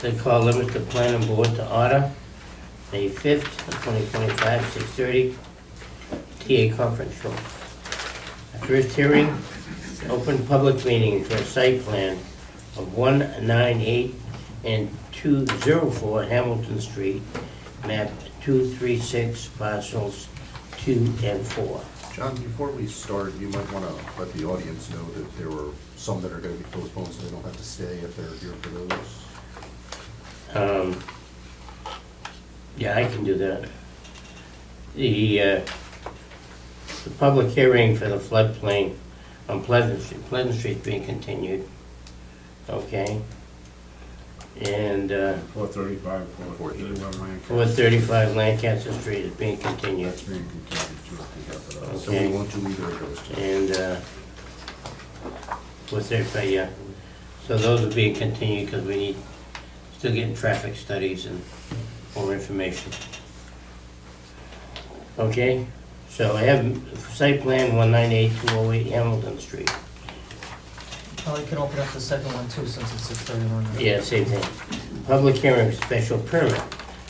So call Leominster Planning Board to order, May 5th, 2025, 6:30, TA conference room. The first hearing, open public meeting for a site plan of 198 and 204 Hamilton Street, map 236, parcels 2 and 4. John, before we start, you might want to let the audience know that there were some that are going to be postponed, so they don't have to stay if they're here for those. Yeah, I can do that. The public hearing for the floodplain on Pleasant Street being continued, okay? And 435, 481 435 Lancaster Street is being continued. That's being continued too, if we have it up. So we Okay. won't do either of those two. And 435, yeah. So those are being continued because we need, still getting traffic studies and more information. Okay, so I have site plan 198-208 Hamilton Street. Well, you can open up the second one too, since it's 6:31. Yeah, same thing. Public hearing, special permit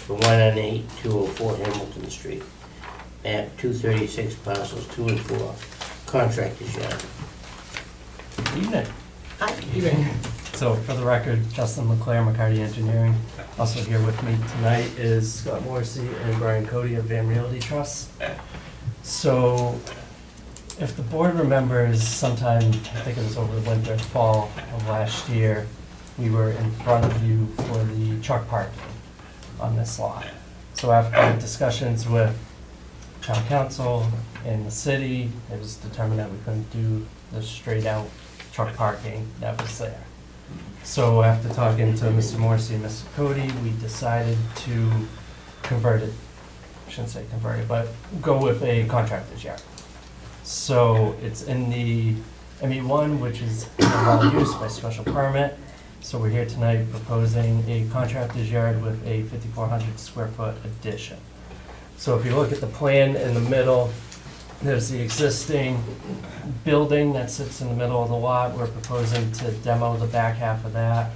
for 198-204 Hamilton Street. Map 236, parcels 2 and 4. Contractor's yard. Evening. Hi. So for the record, Justin Leclerc, McCarty Engineering. Also here with me tonight is Scott Morrissey and Brian Cody of Van Realty Trust. So if the board remembers, sometime, I think it was over the winter, fall of last year, we were in front of you for the truck parking on this lot. So after discussions with town council and the city, it was determined that we couldn't do the straight out truck parking that was there. So after talking to Mr. Morrissey and Mr. Cody, we decided to convert it, I shouldn't say convert it, but go with a contractor's yard. So it's in the ME1, which is allowed use by special permit. So we're here tonight proposing a contractor's yard with a 5,400 square foot addition. So if you look at the plan in the middle, there's the existing building that sits in the middle of the lot. We're proposing to demo the back half of that,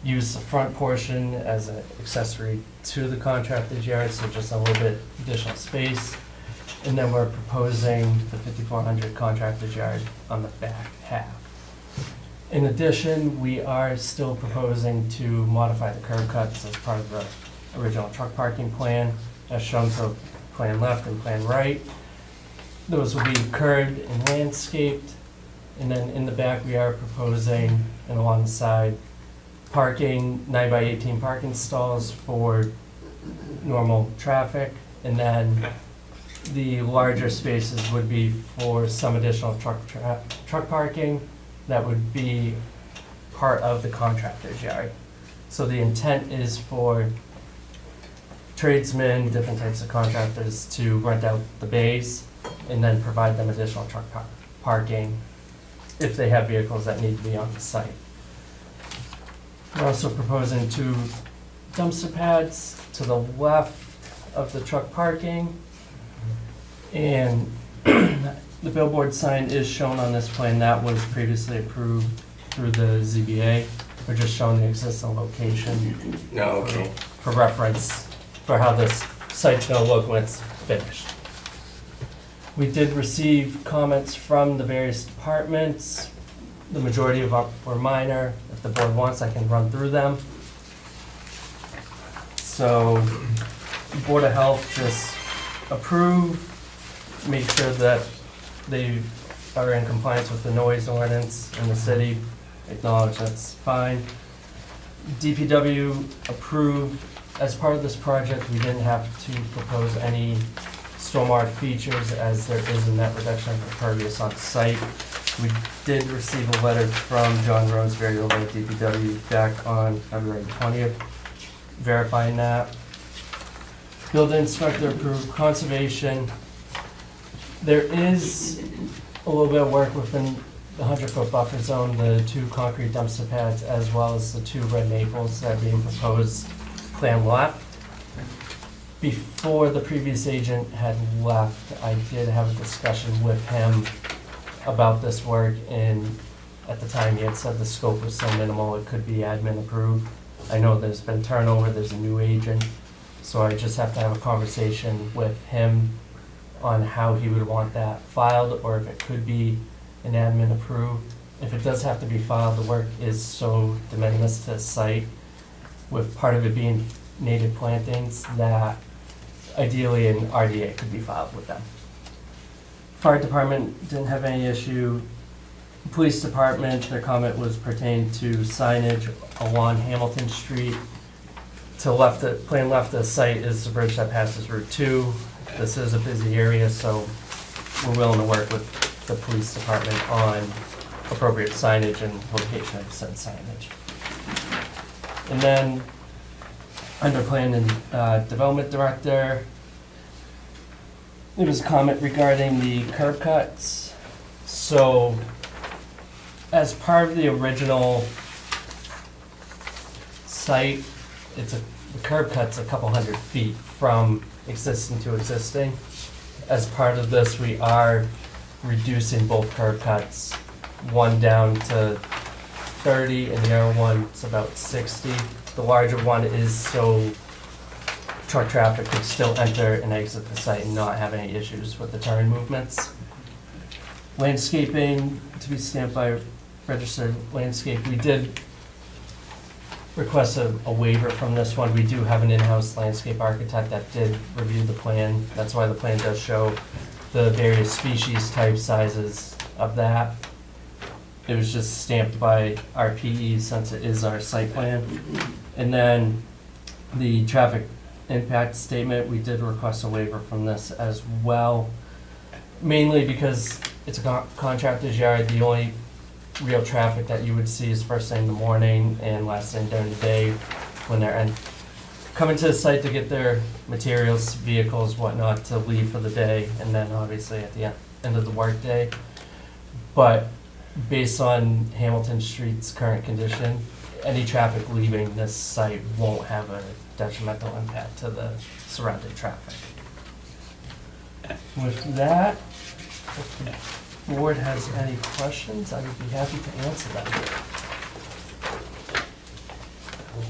use the front portion as an accessory to the contractor's yard, so just a little bit additional space. And then we're proposing the 5,400 contractor's yard on the back half. In addition, we are still proposing to modify the curb cuts as part of the original truck parking plan, as shown to plan left and plan right. Those will be curbed and landscaped. And then in the back, we are proposing, and along the side, parking, 9x18 parking stalls for normal traffic. And then the larger spaces would be for some additional truck parking that would be part of the contractor's yard. So the intent is for tradesmen, different types of contractors to rent out the bays and then provide them additional truck parking if they have vehicles that need to be on the site. We're also proposing 2 dumpster pads to the left of the truck parking. And the billboard sign is shown on this plan. That was previously approved through the ZBA. We're just showing the existing location. No, okay. For reference for how this site's gonna look when it's finished. We did receive comments from the various departments. The majority of them were minor. If the board wants, I can run through them. So, Board of Health just approved, make sure that they are in compliance with the noise ordinance in the city, acknowledge that's fine. DPW approved. As part of this project, we didn't have to propose any stormwater features as there is a net reduction of impervious on site. We did receive a letter from John Roseberry over at DPW back on February 20th, verifying that. Building inspector approved. Conservation. There is a little bit of work within the 100-foot buffer zone, the 2 concrete dumpster pads, as well as the 2 red maples that are being proposed plan left. Before the previous agent had left, I did have a discussion with him about this work, and at the time he had said the scope was so minimal it could be admin approved. I know there's been turnover, there's a new agent, so I just have to have a conversation with him on how he would want that filed, or if it could be an admin approved. If it does have to be filed, the work is so de minimis to site, with part of it being native plantings, that ideally an RDA could be filed with them. Fire department didn't have any issue. Police department, their comment was pertained to signage along Hamilton Street. To left, the plan left of the site is the bridge that passes Route 2. This is a busy area, so we're willing to work with the police department on appropriate signage and location of said signage. And then, under plan and development director, there was a comment regarding the curb cuts. So, as part of the original site, the curb cut's a couple hundred feet from existing to existing. As part of this, we are reducing both curb cuts, one down to 30 and the other one's about 60. The larger one is so truck traffic could still enter and exit the site and not have any issues with the turn movements. Landscaping to be stamped by registered landscape. We did request a waiver from this one. We do have an in-house landscape architect that did review the plan. That's why the plan does show the various species, types, sizes of that. It was just stamped by RPE since it is our site plan. And then the traffic impact statement, we did request a waiver from this as well. Mainly because it's a contractor's yard. The only real traffic that you would see is first thing in the morning and last thing during the day when they're coming to the site to get their materials, vehicles, whatnot, to leave for the day, and then obviously at the end of the workday. But based on Hamilton Street's current condition, any traffic leaving this site won't have a detrimental impact to the surrounding traffic. With that, if the board has any questions, I would be happy to answer them.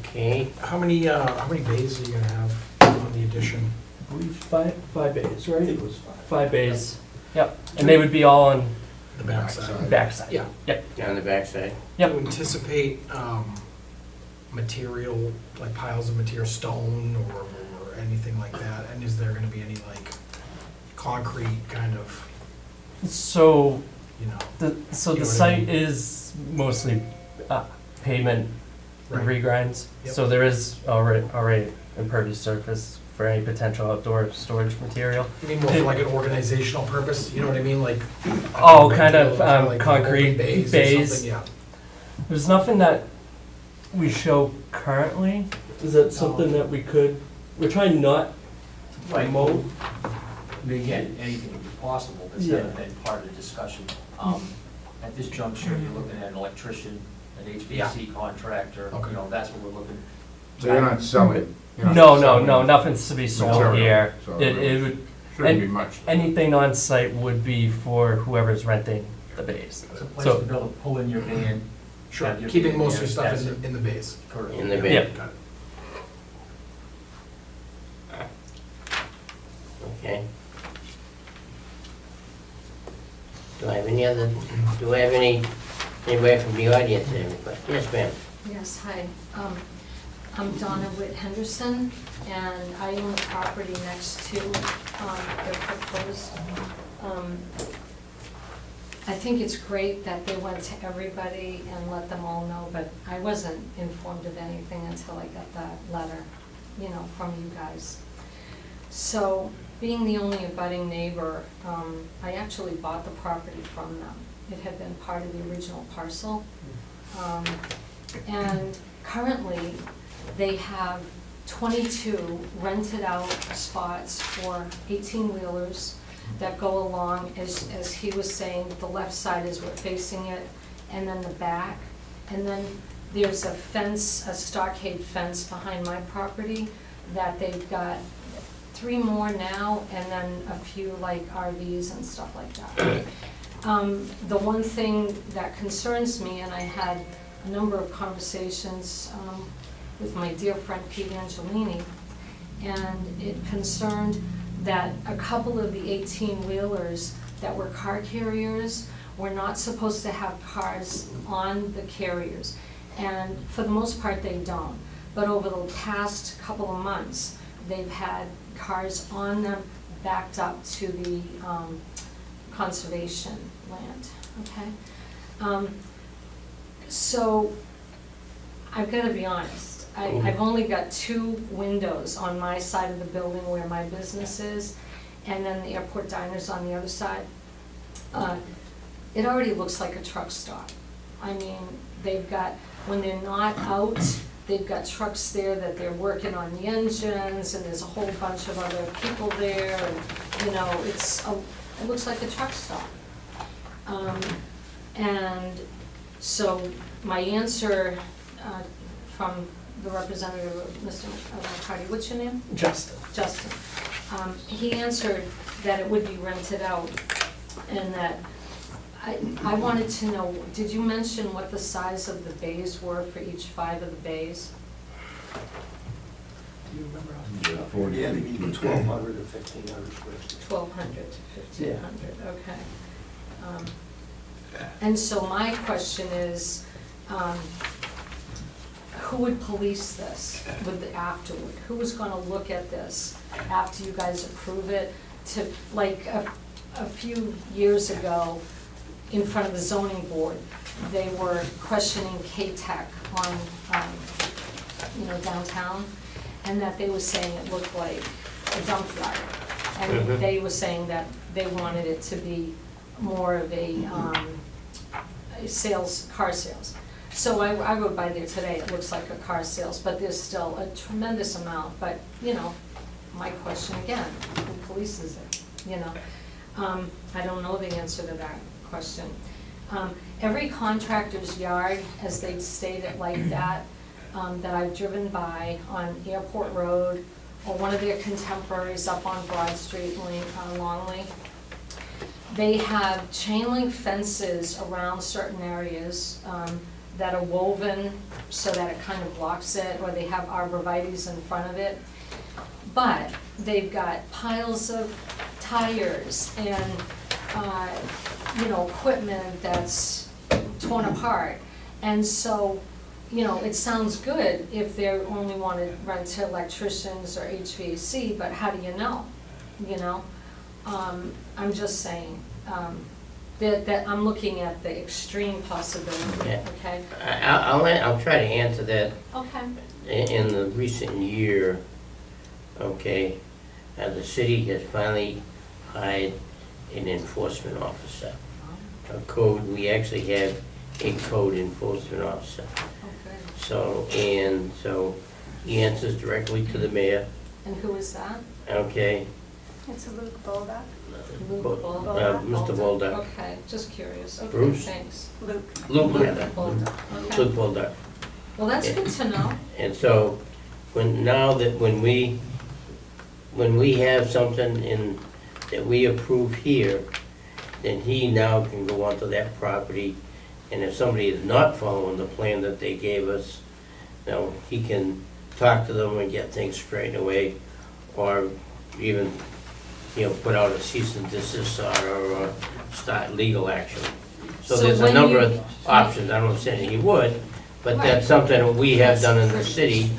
Okay, How many bays are you gonna have on the addition? I believe five bays, right? it was 5 bays, yep, and they would be all on The backside. the backside. Yeah. Yep, down the backside. yep. Do you anticipate, material, like piles of material, stone or anything like that? And is there gonna be any like concrete kind of, So, you know? the You know what I site mean? is mostly pavement and Right. regrinds. Yep. So there is already impervious surface for any potential outdoor storage material. I mean, more for like an organizational purpose, you know what I mean, like? Oh, kind of, like concrete open bays or bays. something, yeah. There's nothing that we show currently. Is that something that we could, we're trying not to Right. promote? Again, anything would be possible, that's Yeah. never been part of the discussion. At this juncture, you're looking at an electrician, an HVAC contractor, Okay. you know, that's what we're looking. So you're not selling? you're not No, selling nothing's to be sold material, here. so It would, Shouldn't be much. anything on site would be for whoever's renting the bays. It's a place So- to be able to pull in your van. Sure, have your keeping van most of there, your stuff that's in the base. Correct. In the Yeah. bin. Yeah. Got it. Okay. Do I have anybody from the audience that have any questions? Yes, ma'am. Yes, hi. I'm Donna Witt Henderson, and I own the property next to the proposed. I think it's great that they went to everybody and let them all know, but I wasn't informed of anything until I got that letter, you know, from you guys. So, being the only abutting neighbor, I actually bought the property from them. It had been part of the original parcel. And currently, they have 22 rented out spots for 18-wheelers that go along, as he was saying, the left side is what facing it, and then the back. And then there's a fence, a stockade fence behind my property that they've got 3 more now, and then a few like RVs and stuff like that. The one thing that concerns me, and I had a number of conversations with my dear friend Pete Angelini, and it concerned that a couple of the 18-wheelers that were car carriers were not supposed to have cars on the carriers. And for the most part, they don't. But over the past couple of months, they've had cars on them backed up to the conservation land, okay? So, I've gotta be honest, I've only got 2 windows on my side of the building where my business is, and then the airport diner's on the other side. It already looks like a truck stop. I mean, they've got, when they're not out, they've got trucks there that they're working on the engines, and there's a whole bunch of other people there, and, you know, it looks like a truck stop. And so my answer from the representative of Mr. McCarty, what's your name? Justin. Justin. He answered that it would be rented out, and that I wanted to know, did you mention what the size of the bays were for each 5 of the bays? Do you remember? Yeah, 40. Yeah, maybe 1,200 or 1,500 square feet. 1,200 to 1,500, okay. And so my question is, who would police this afterward? Who was gonna look at this after you guys approve it? To, like, a few years ago, in front of the zoning board, they were questioning K-Tech on, downtown, and that they were saying it looked like a dump yard. And they were saying that they wanted it to be more of a car sales. So I rode by there today, it looks like a car sales, but there's still a tremendous amount. But, my question again, who polices it, I don't know the answer to that question. Every contractor's yard, as they state it like that, that I've driven by on Airport Road, or one of their contemporaries up on Broad Street, Longley, they have chain link fences around certain areas that are woven so that it kind of blocks it, or they have arborvitaes in front of it. But they've got piles of tires and equipment that's torn apart. And so, it sounds good if they only want to rent to electricians or HVAC, but how do you know? I'm just saying, that I'm looking at the extreme possibility, Yeah. okay? I'll try to answer that. Okay. In the recent year, okay, the city has finally hired an enforcement officer. We actually have a code enforcement officer. Okay. So he answers directly to the mayor, And who is that? okay? It's a Luke Bolduc. Luke Mr. Bolduc. Okay, just curious. Okay, Bruce? thanks. Luke. Luke Bolduc, Bolduc. okay. Luke Bolduc. Well, that's good to know. And so, when we have something that we approve here, then he now can go onto that property, and if somebody is not following the plan that they gave us, he can talk to them and get things straightened away, or even, put out a cease and desist order or start legal action. So So there's a when number you- of options. I don't say he would, but Right. that's something that we have That's done in the great. city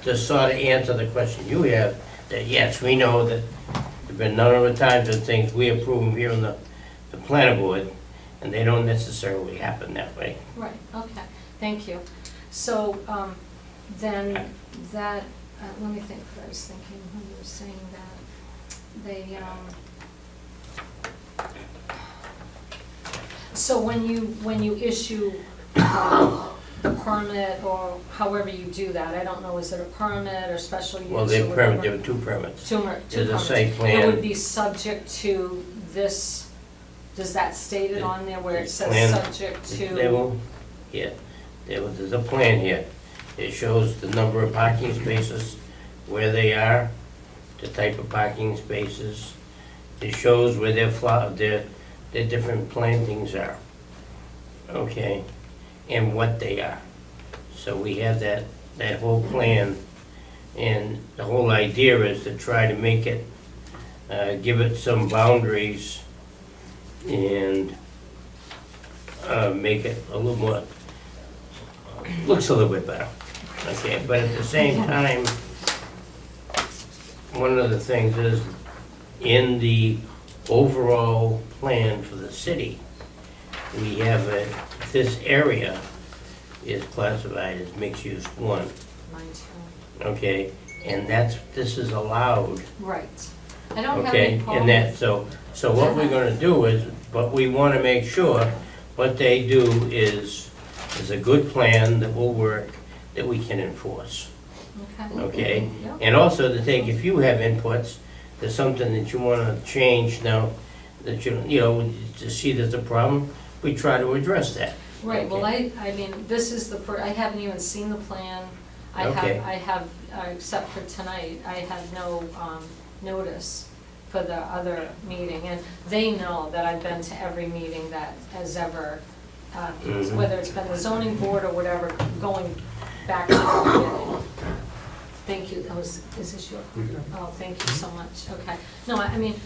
to sort of answer the question you have, that yes, we know that there've been a number of times that things we approve them here on the planning board, and they don't necessarily happen that way. Right, okay, thank you. So, then that, let me think, I was thinking when you were saying that, so when you issue, the permit, or however you do that, I don't know, is it a permit or special use or Well, whatever? there were 2 permits. Two There's a permits. site It plan. would be subject to this, does that state it on there where it says Plan. subject to? There's a plan here. It shows the number of parking spaces, where they are, the type of parking spaces. It shows where their different plantings are, okay, and what they are. So we have that that whole plan, and the whole idea is to try to make it, give it some boundaries and make it a little more, looks a little bit better. Okay, but at the same time, one of the things is, in the overall plan for the city, we have this area is classified as mixed-use one, Mine too. okay? And this is allowed, Right. I don't have okay? any problem. And that, so what we're gonna do is, but we wanna make sure what they do is a good plan that will work, that we can enforce, Okay. okay? Yep. And also to take, if you have inputs, there's something that you wanna change now, that you know, to see there's a problem, we try to address that. Right, well, Okay. I mean, this is the I haven't even seen the plan. Okay. I have, except for tonight, I had no, notice for the other meeting. And they know that I've been to every meeting that has ever, Mhm. whether it's been the zoning board or whatever, going back to the beginning. Thank you, is this your? Oh, thank you so much, okay. No, I mean,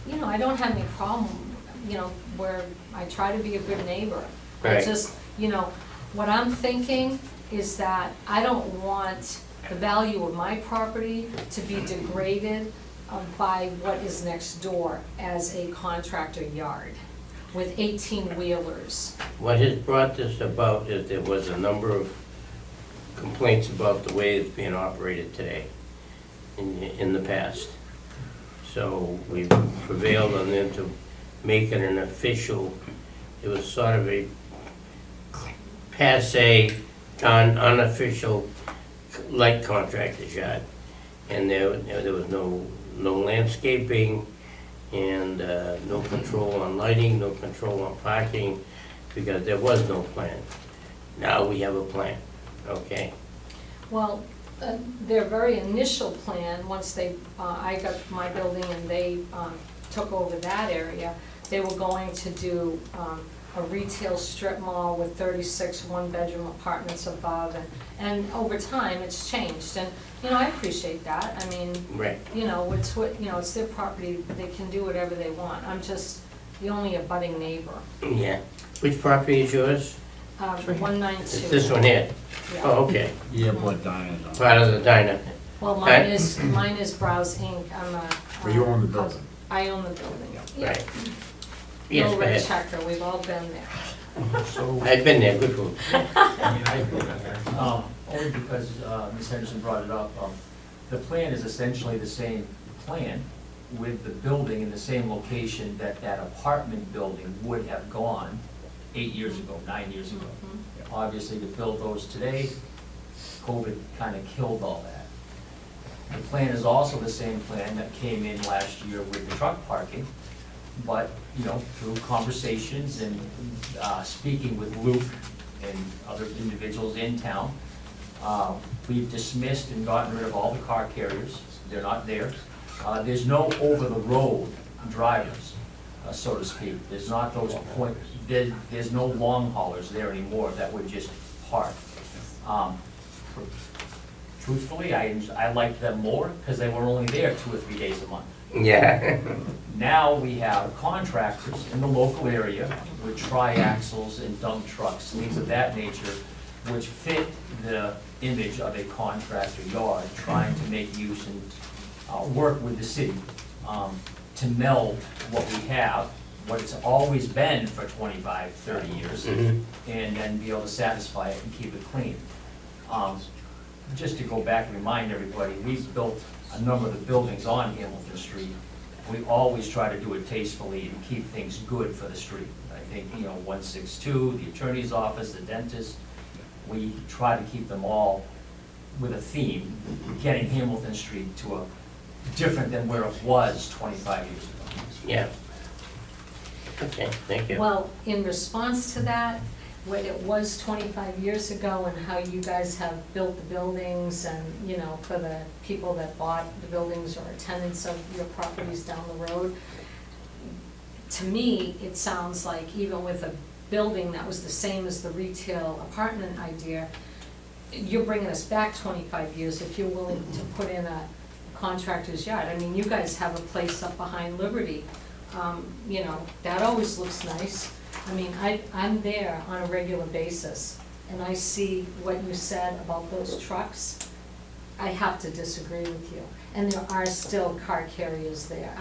you know, I don't have any problem, you know, where I try to be a good neighbor. I Right. just, you know, what I'm thinking is that I don't want the value of my property to be degraded by what is next door as a contractor yard with 18-wheelers. What has brought this about is there was a number of complaints about the way it's being operated today in the past. So we've prevailed on them to make it an official, it was sort of a passe, unofficial light contractor's yard. And there was no landscaping and no control on lighting, no control on parking, because there was no plan. Now we have a plan, okay? Well, their very initial plan, once I got my building and they took over that area, they were going to do a retail strip mall with 36 one-bedroom apartments above, and over time, it's changed, and, you know, I appreciate that. I mean, Right. you know, it's their property, they can do whatever they want. I'm just the only abutting neighbor. Yeah. Which property is yours? 192. It's this one here? Yeah. Oh, okay. Yeah, but Diana's on. Part of the diner. Well, Okay. mine is Browse Inc. I'm a. But you own the building. I own the building, yeah. Right. Yes, No go red ahead. checker, we've all been there. So, I've been there, good food. I mean, I agree with that. Only because Ms. Henderson brought it up. The plan is essentially the same plan with the building in the same location that that apartment building would have gone 8 years ago, 9 years ago. Mhm. Obviously, to build those today, COVID kind of killed all that. The plan is also the same plan that came in last year with the truck parking, but, you know, through conversations and speaking with Luke and other individuals in town, we've dismissed and gotten rid of all the car carriers. They're not there. There's no over-the-road drivers, so to speak. There's not those there's no long haulers there anymore that would just park. Truthfully, I liked them more because they were only there 2 or 3 days a month. Yeah. Now we have contractors in the local area with triaxles and dump trucks, things of that nature, which fit the image of a contractor yard, trying to make use and work with the city to meld what we have, what it's always been for 25, 30 years, Mhm. and then be able to satisfy it and keep it clean. Just to go back and remind everybody, we've built a number of the buildings on Hamilton Street. We always try to do it tastefully and keep things good for the street. I think, you know, 162, the attorney's office, the dentist, we try to keep them all with a theme, getting Hamilton Street to a, different than where it was 25 years ago. Yeah. Okay, thank you. Well, in response to that, what it was 25 years ago and how you guys have built the buildings and, you know, for the people that bought the buildings or are tenants of your properties down the road, to me, it sounds like even with a building that was the same as the retail apartment idea, you're bringing us back 25 years if you're willing to put in a contractor's yard. I mean, you guys have a place up behind Liberty, you know, that always looks nice. I mean, I'm there on a regular basis, and I see what you said about those trucks. I have to disagree with you. And there are still car carriers there.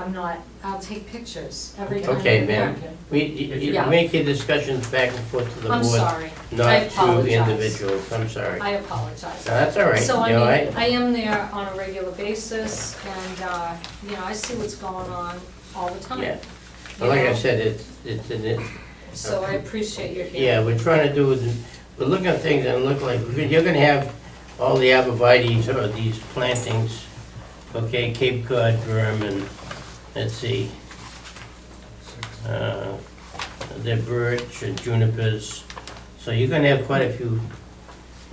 I'll take pictures every time. Okay, I'm there. ma'am. You Yeah. make your discussions back and forth to the board. I'm sorry. I Not to apologize. individuals, I'm sorry. I apologize. No, that's all right. So I You know, mean, I am there on a regular basis, and, you know, I see what's going on all the time. Yeah. you Well, like I know? said, it's So I appreciate your yeah, hearing. we're trying to do, we're looking at things that look like, you're gonna have all the arborvitae's or these plantings, okay, Cape Cod berm and, let's see, the birch and junipers. So you're gonna have quite a few,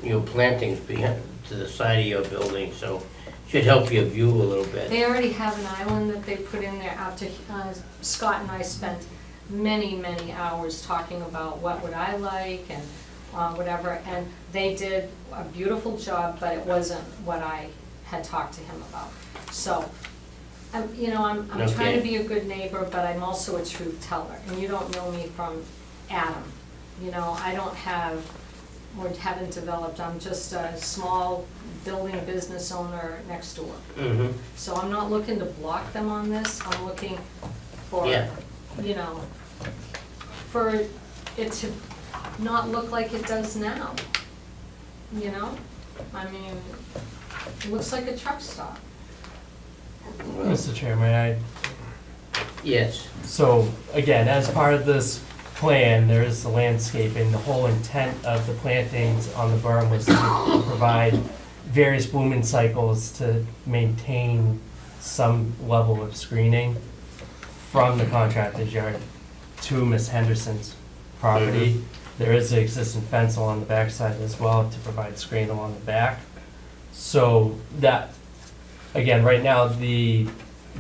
you know, plantings behind, to the side of your building, so should help your view a little bit. They already have an island that they put in there after, Scott and I spent many, many hours talking about what would I like and whatever, and they did a beautiful job, but it wasn't what I had talked to him about. So, you know, I'm trying Okay. to be a good neighbor, but I'm also a truth teller, and you don't know me from Adam. You know, I don't have, or haven't developed, I'm just a small building business owner next door. Mm-hmm, So I'm not looking to block them on this, I'm looking for, yeah, you know, for it to not look like it does now, you know? I mean, it looks like a truck stop. well, Mr. Chair, may I? yes, So, again, as part of this plan, there is the landscaping. The whole intent of the plantings on the berm was to provide various blooming cycles to maintain some level of screening from the contractor's yard to Miss Henderson's property. There is an existing fence along the backside as well to provide screen along the back. So that, again, right now, the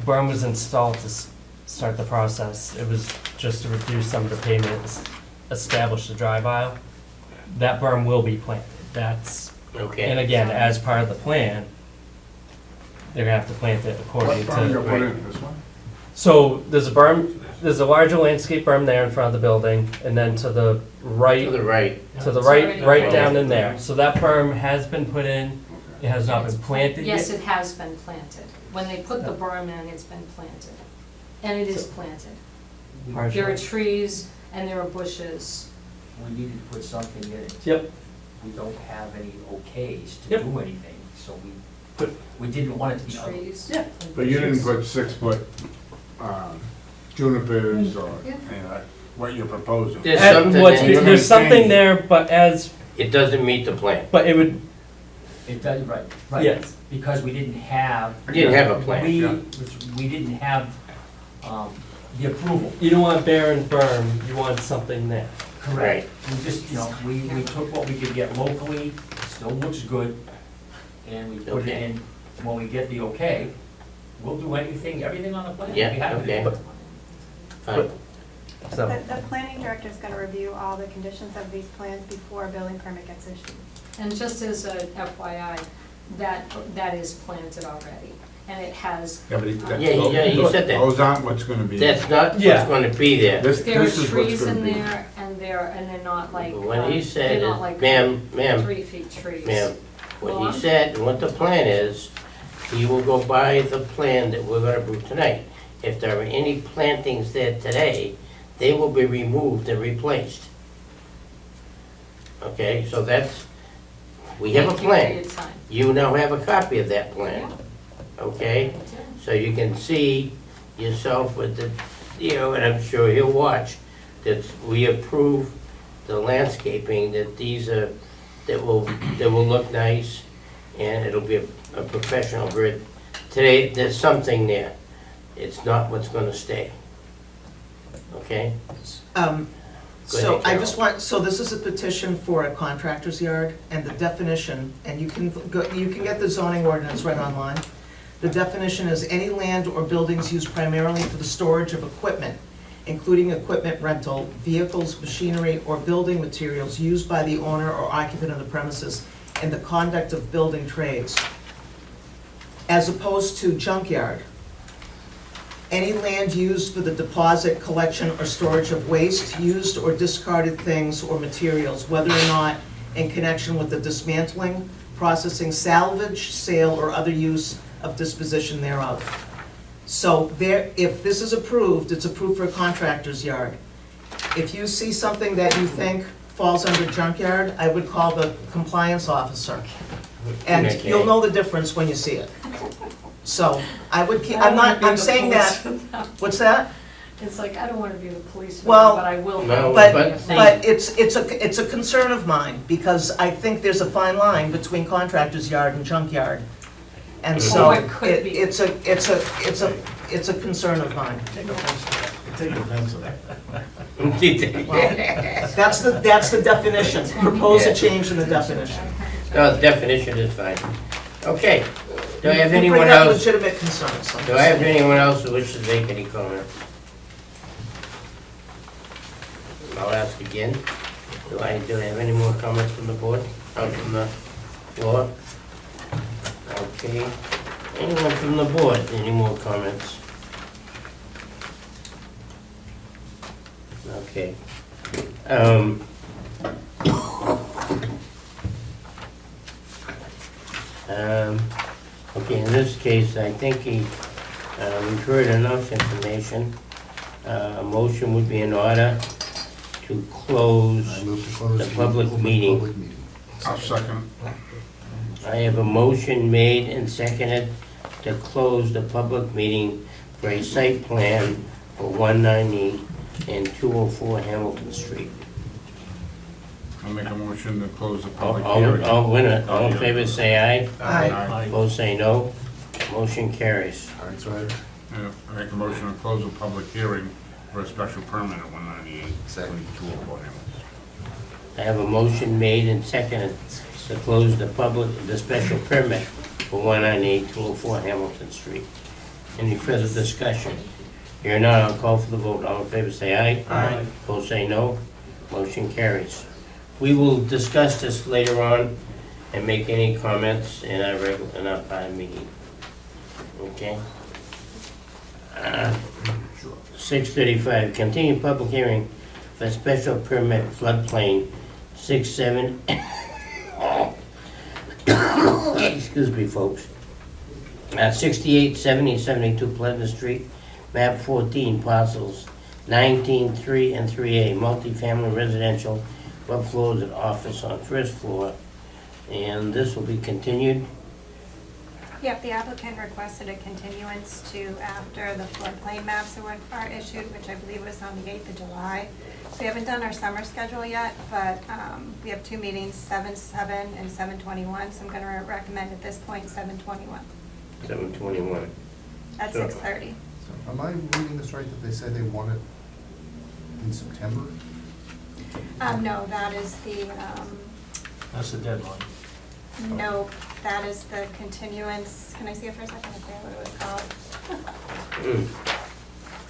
berm was installed to start the process. It was just to reduce some of the pavement, establish the drive aisle. That berm will be planted. That's, and okay. again, as part of the plan, they're gonna have to plant it What according farm you to. put in, this one? So there's a berm, there's a larger landscape berm there in front of the building, and then to the right, To the right, right down in there. So that berm has been put in, it has not been planted yet. Yes, it has been planted. When they put the berm in, it's been planted. And it is planted. Partially. There are trees and there are bushes. We needed to put something in it. Yep. We don't have any okays to Yep. do anything, so But- we didn't want it to be ugly. Trees. Yeah. and But you didn't bushes. put 6-foot junipers or, Yeah. what you're proposing? There's And something what's- in it. there's something there, but it doesn't meet the plan. but it would, It does, right. yes. Because we didn't have. We didn't have a plan. We didn't have, the approval. You don't want barren berm, you want something there. Right. We just, you know, we took what we could get locally, still looks good, and we put it Okay. in. When we get the okay, we'll do everything on the plan. Yeah, We have to. okay. Fine. So, The planning director is gonna review all the conditions of these plans before a building permit gets issued. And just as a FYI, that is planted already. And it has, Yeah, but it- Yeah, you said that. Those aren't what's gonna be. That's not what's Yeah. gonna be there. This there are is what's trees gonna in be. there and they're not like, When he said, they're not like ma'am, 3 feet trees. ma'am, Go what on. he said, and what the plan is, he will go by the plan that we're gonna approve tonight. If there are any plantings there today, they will be removed and replaced. Okay, so that's, we have a Thank you plan. for your time. You now have a copy of that plan, okay? Yeah. So you can see yourself with the, you know, and I'm sure he'll watch, that we approve the landscaping, that these are, that will look nice, and it'll be a professional grid. Today, there's something there. It's not what's gonna stay. Okay? Go So ahead, I just Carol. want, so this is a petition for a contractor's yard, and the definition, and you can get the zoning ordinance right online. The definition is any land or buildings used primarily for the storage of equipment, including equipment rental, vehicles, machinery, or building materials used by the owner or occupant of the premises and the conduct of building trades. As opposed to junkyard. Any land used for the deposit, collection, or storage of waste, used or discarded things or materials, whether or not in connection with the dismantling, processing, salvage, sale, or other use of disposition thereof. So there, if this is approved, it's approved for a contractor's yard. If you see something that you think falls under junkyard, I would call the compliance officer. And Okay. you'll know the difference when you see it. So I would keep, I don't wanna I'm be not, I'm the saying that, police for them. what's that? It's like, I don't wanna be the police for Well, them, but I will. no, But, but- but it's a concern of mine, because I think there's a fine line between contractor's yard and junkyard. And so, Oh, it could be. it's a concern of mine. Take offense to that. That's the definition, propose a change in the definition. No, the definition is fine. Okay, do I have You anyone bring up else, legitimate concerns. do I have anyone else who wishes to make any comment? I'll ask again. Do I have any more comments from the board, or from the floor? Okay, anyone from the board, any more comments? Okay. Okay, in this case, I think we've heard enough information. A motion would be in order to close. I move to close The public open meeting. public meeting. I'll second. I have a motion made and seconded to close the public meeting for a site plan for 190 and 204 Hamilton Street. I'll make a motion to close the All public hearing. all in favor say aye. Aye. Opposed say no. Motion carries. All right, so I have Yeah, I make a motion to close the public hearing for a special permit at 198. Second. 204 Hamilton. I have a motion made and seconded to close the special permit for 198 204 Hamilton Street. Any further discussion? Here none, I'll call for the vote. All in favor say aye. Aye. Opposed say no. Motion carries. We will discuss this later on and make any comments in our meeting. Okay? 6:35, continue public hearing for special permit floodplain 6-7. Excuse me, folks. 68, 70, 72 Pleasant Street, map 14, parcels 19, 3, and 3A, multifamily residential, what floors and office on first floor. And this will be continued. Yep, the applicant requested a continuance to after the floodplain maps are issued, which I believe was on the 8th of July. So we haven't done our summer schedule yet, but we have two meetings, 7/7 and 7/21, so I'm going to recommend at this point 7/21 7/21. at Sure. 6:30. Am I reading this right, that they say they want it in September? No, that is the, That's the deadline. no, that is the continuance. Can I see it for a second if they what it was called? Mm.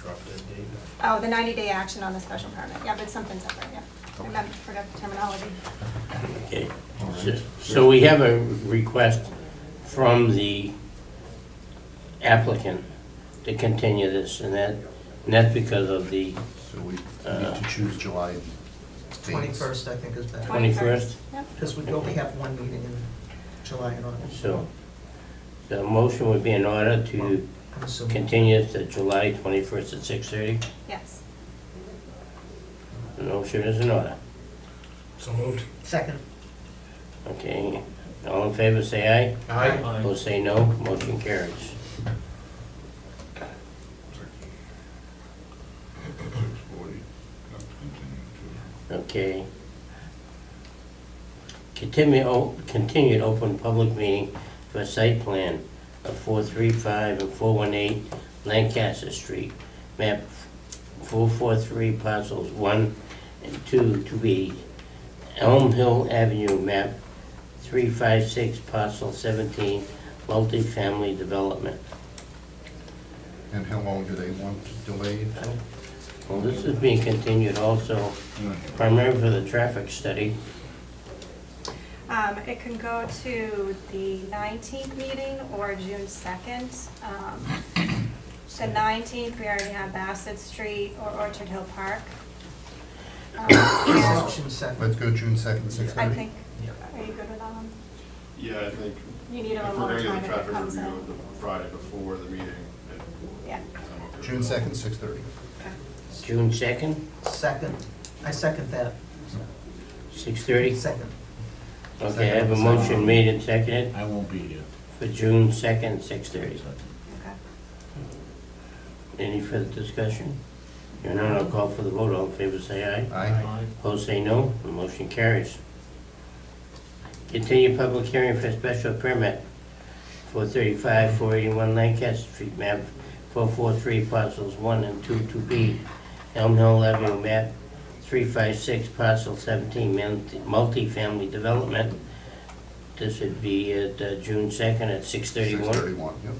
Drop dead date. Oh, the 90-day action on the special permit. Yeah, but something separate, yeah. I forgot the terminology. Okay. So we have a request from the applicant to continue this, and that's because of the So we need to choose July dates. 21st, I think, is better, 21st. Yep. because we only have one meeting in July and August. So the motion would be in order to I'm assuming. continue to July 21st at 6:30. Yes. The motion is in order. So moved. Second. Okay, all in favor say aye. Aye. Opposed say no. Motion carries. 6:40. That's continued too. Okay. Continued open public meeting for a site plan of 435 and 418 Lancaster Street, map 443, parcels 1 and 2 to be Elm Hill Avenue, map 356, parcel 17, multifamily development. And how long do they want delayed? Well, this is being continued also primarily for the traffic study. It can go to the 19th meeting or June 2nd. The 19th, we already have Bassett Street or Orchard Hill Park. And June second. Let's go June 2nd, 6:30. I think, are you good with that one? Yeah, I think You need if a we're little gonna more get time the if it traffic comes review in. the Friday before the meeting, Yeah. I'm okay with June that. 2nd, 6:30. June 2nd, Second. I second that. 6:30? Second. Okay, I have a motion made and seconded I won't be here. for June 2nd, 6:30. Okay. Any further discussion? Hearing none, I'll call for the vote. All in favor, say aye. Aye. Opposed, say no. The motion carries. Continue public hearing for special permit for 481 Lancaster Street, map 443, parcels 1 and 2, 2B, Elm Hill Avenue, map 356, parcel 17, multi-family development. This would be at June 2nd at 6:31. 6:31, yep.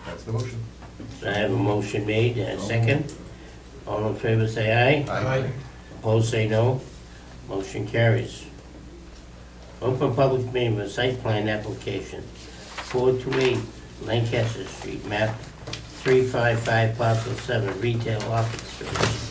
That's the motion. I have a motion made and a second. All in favor, say aye. Aye. Opposed, say no. Motion carries. Open public meeting for site plan application, 428 Lancaster Street, map 355, parcel 7, retail office space.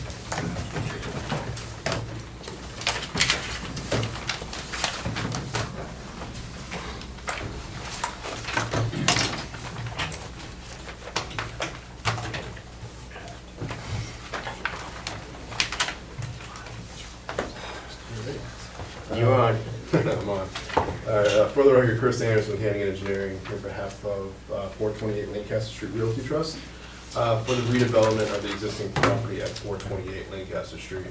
You're on. I'm on. All right, for the record, Chris Anderson, Hanning Engineering, on behalf of 428 Lancaster Street Realty Trust, for the redevelopment of the existing property at 428 Lancaster Street.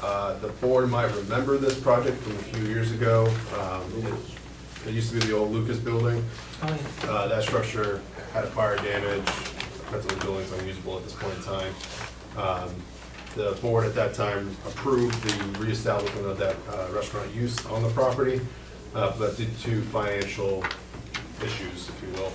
The board might remember this project from a few years ago. It used to be the old Lucas building. Oh, yeah. That structure had a fire damage, effectively the building's unusable at this point in time. The board at that time approved the reestablishment of that restaurant use on the property, but due to financial issues, if you will,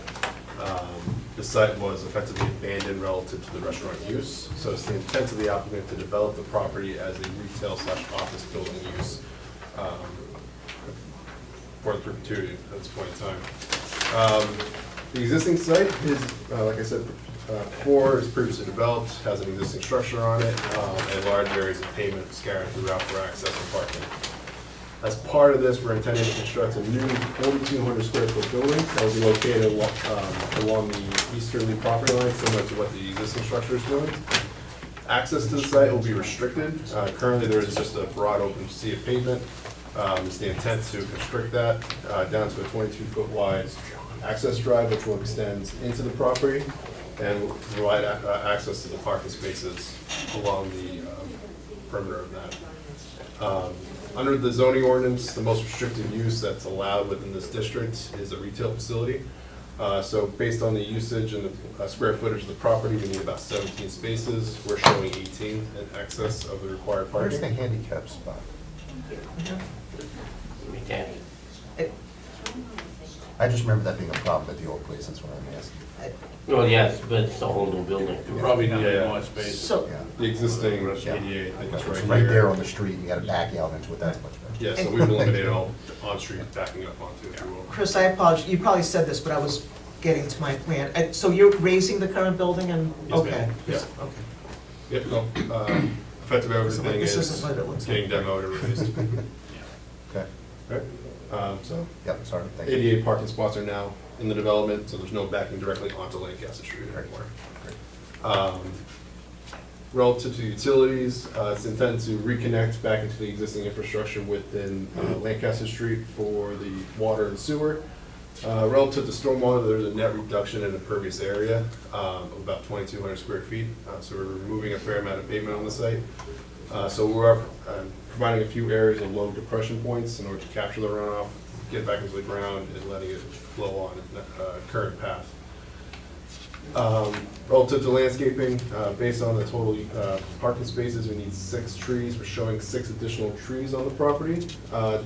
the site was effectively abandoned relative to the restaurant use. So it's the intent of the applicant to develop the property as a retail/office building use for the perpetuity at this point in time. The existing site is, like I said, before is previously developed, has an existing structure on it, and large areas of pavement scattered throughout for access and parking. As part of this, we're intending to construct a new 4,200 square foot building that will be located along the easterly property line, similar to what the existing structure is doing. Access to the site will be restricted. Currently, there is just a broad open sea of pavement. It's the intent to constrict that down to a 22-foot wide access drive, which will extend into the property and will provide access to the parking spaces along the perimeter of that. Under the zoning ordinance, the most restricted use that's allowed within this district is a retail facility. So based on the usage and the square footage of the property, we need about 17 spaces. We're showing 18 in excess of the required Where's parking. the handicap spot? Right there. I just remember that being a problem at the old place, that's what I'm asking. Well, yes, but it's a whole new building. You probably need Yeah. more space. So, Yeah. The existing Yeah. ADA, I think it's It's right right there here. on the street, you gotta back out into it, that's much better. Yeah, so we've eliminated all on-street backing up onto, if you will. Chris, I apologize, you probably said this, but I was getting to my plan. So you're raising the current building and, Yes, okay. ma'am. Yeah. Okay. Yep, no, effectively everything This is isn't what it looks getting like. demoed or raised. Okay, Right, so yep, sorry, thank you. 88 parking spots are now in the development, so there's no backing directly onto Lancaster Street anymore. Relative to utilities, it's intended to reconnect back into the existing infrastructure within Lancaster Street for the water and sewer. Relative to stormwater, there's a net reduction in impervious area of about 2,200 square feet. So we're removing a fair amount of pavement on the site. So we're providing a few areas of low depression points in order to capture the runoff, get back into the ground, and letting it flow on its current path. Relative to landscaping, based on the total parking spaces, we need 6 trees. We're showing 6 additional trees on the property.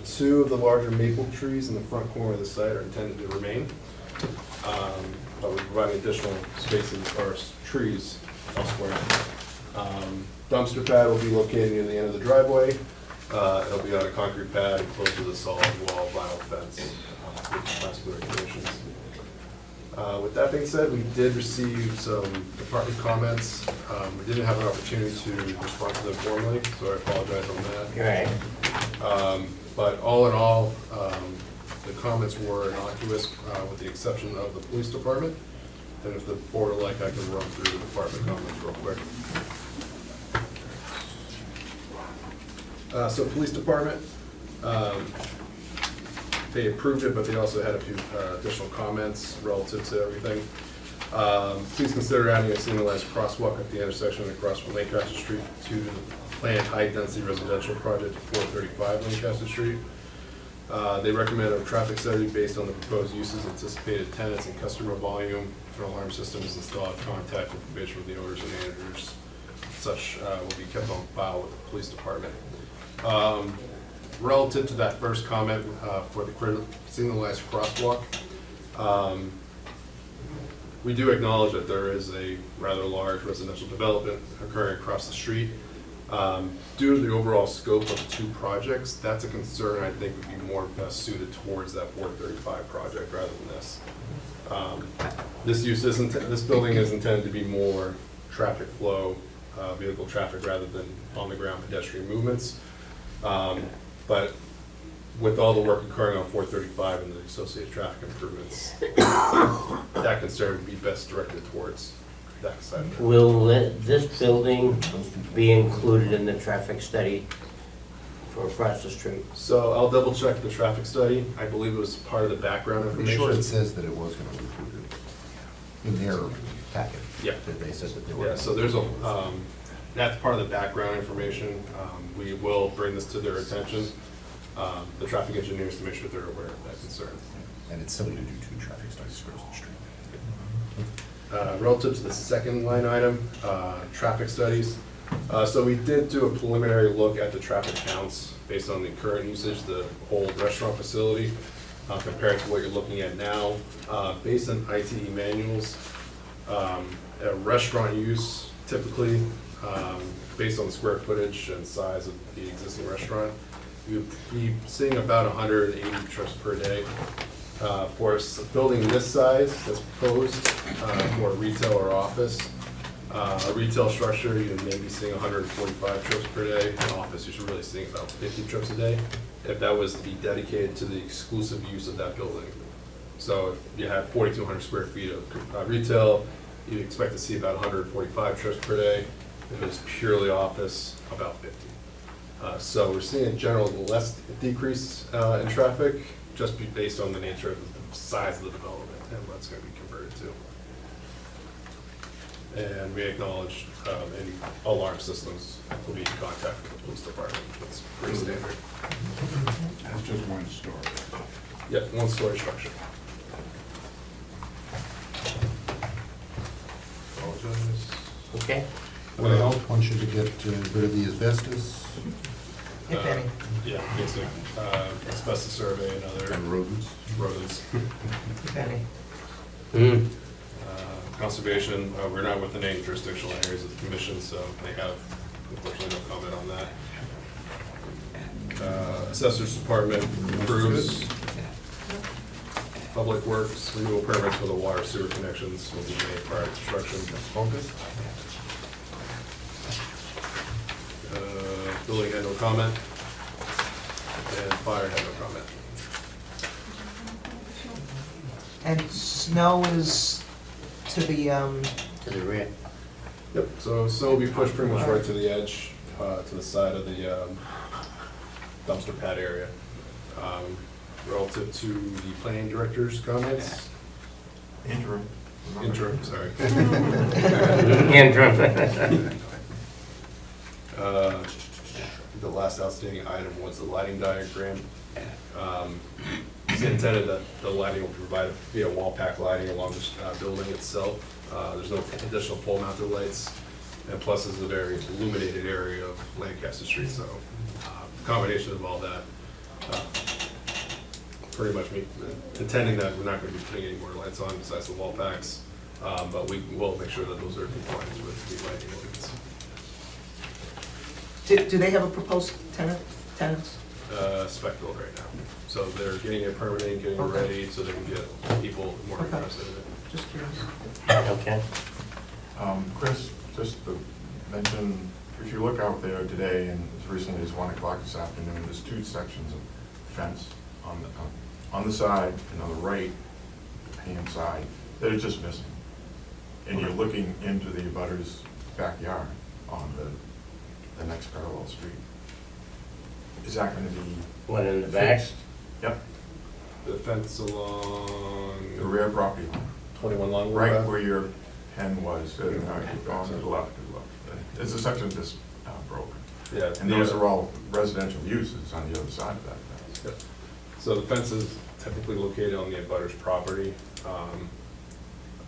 2 of the larger maple trees in the front corner of the site are intended to remain. But we're providing additional spaces or trees elsewhere. Dumpster pad will be located near the end of the driveway. It'll be on a concrete pad enclosed with a solid wall vinyl fence. that being said, we did receive some department comments. We didn't have an opportunity to respond to them formally, so I apologize on that. Right. But all in all, the comments were innocuous, with the exception of the police department. And if the board would like, I can run through the department comments real quick. So police department, they approved it, but they also had a few additional comments relative to everything. Please consider adding a signalized crosswalk at the intersection across from Lancaster Street to the planned high-density residential project at 435 Lancaster Street. They recommend a traffic study based on the proposed uses, anticipated tenants, and customer volume. If an alarm system is installed, contact information with the owners and managers. Such will be kept on file with the police department. Relative to that first comment for the signalized crosswalk, we do acknowledge that there is a rather large residential development occurring across the street. Due to the overall scope of the two projects, that's a concern I think would be more best suited towards that 435 project rather than this. This building is intended to be more traffic flow, vehicle traffic rather than on the ground pedestrian movements. But with all the work occurring on 435 and the associated traffic improvements, that concern would be best directed towards that side. Will this building be included in the traffic study for across the street? So I'll double check the traffic study. I believe it was part of the background I'm sure information. it says that it was gonna be included in their packet. Yeah. That they said that they were. Yeah, so there's a, that's part of the background information. We will bring this to their attention, the traffic engineers, to make sure they're aware of that concern. And it's silly to do two traffic studies across the street. Relative to the second line item, traffic studies. So we did do a preliminary look at the traffic counts based on the current usage, the old restaurant facility, compared to what you're looking at now. Based on ITE manuals, a restaurant use typically, based on the square footage and size of the existing restaurant, you'd be seeing about 180 trips per day. For a building this size that's proposed for retail or office, a retail structure, you may be seeing 145 trips per day. In office, you're really seeing about 50 trips a day, if that was to be dedicated to the exclusive use of that building. So if you have 4,200 square feet of retail, you'd expect to see about 145 trips per day. If it's purely office, about 50. So we're seeing in general less decrease in traffic, just based on the nature of the size of the development and what it's going to be converted to. And we acknowledge any alarm systems will be in contact with the police department. That's pretty standard. That's just one story. Yep, one-story structure. Apologize. Okay? What else? One should get rid of the asbestos If any. Yeah, basic asbestos survey and other and rodents. rodents. If any. Mm. Conservation, we're not within any jurisdictional areas of the commission, so they have unfortunately no comment on that. Assessors Department approves. Public Works, renewal permits for the water sewer connections will be made prior to construction. Building had no comment, and fire had no comment. And snow is to the, To the rear. Yep, so will be pushed pretty much right to the edge, to the side of the dumpster pad area. Relative to the planning director's comments. Interim, sorry. Interim. The last outstanding item was the lighting diagram. It's intended that the lighting will provide via wall pack lighting along the building itself. There's no additional pole mounted lights, and plus this is a very illuminated area of Lancaster Street, so combination of all that, pretty much intending that we're not going to be putting any more lights on besides the wall packs, but we will make sure that those are in compliance with the lighting ordinance. do they have a proposed tenants? spec build right now. So they're getting it permitting, getting it Okay. ready, so they can get people more Okay. interested in it. Just curious. Okay. Chris, just to mention, if you look out there today, and as recently as 1 o'clock this afternoon, there's 2 sections of fence on the side and on the right hand side that are just missing. And you're looking into the abutter's backyard on the next parallel street. Is that gonna be One in the back? fixed? Yep, The fence along the rear property line, 21 Longwood right Ave. where your pen was, on the left. There's a section just broken. Yeah. And those are all residential uses on the other side of that fence. Yep. So the fence is technically located on the abutter's property.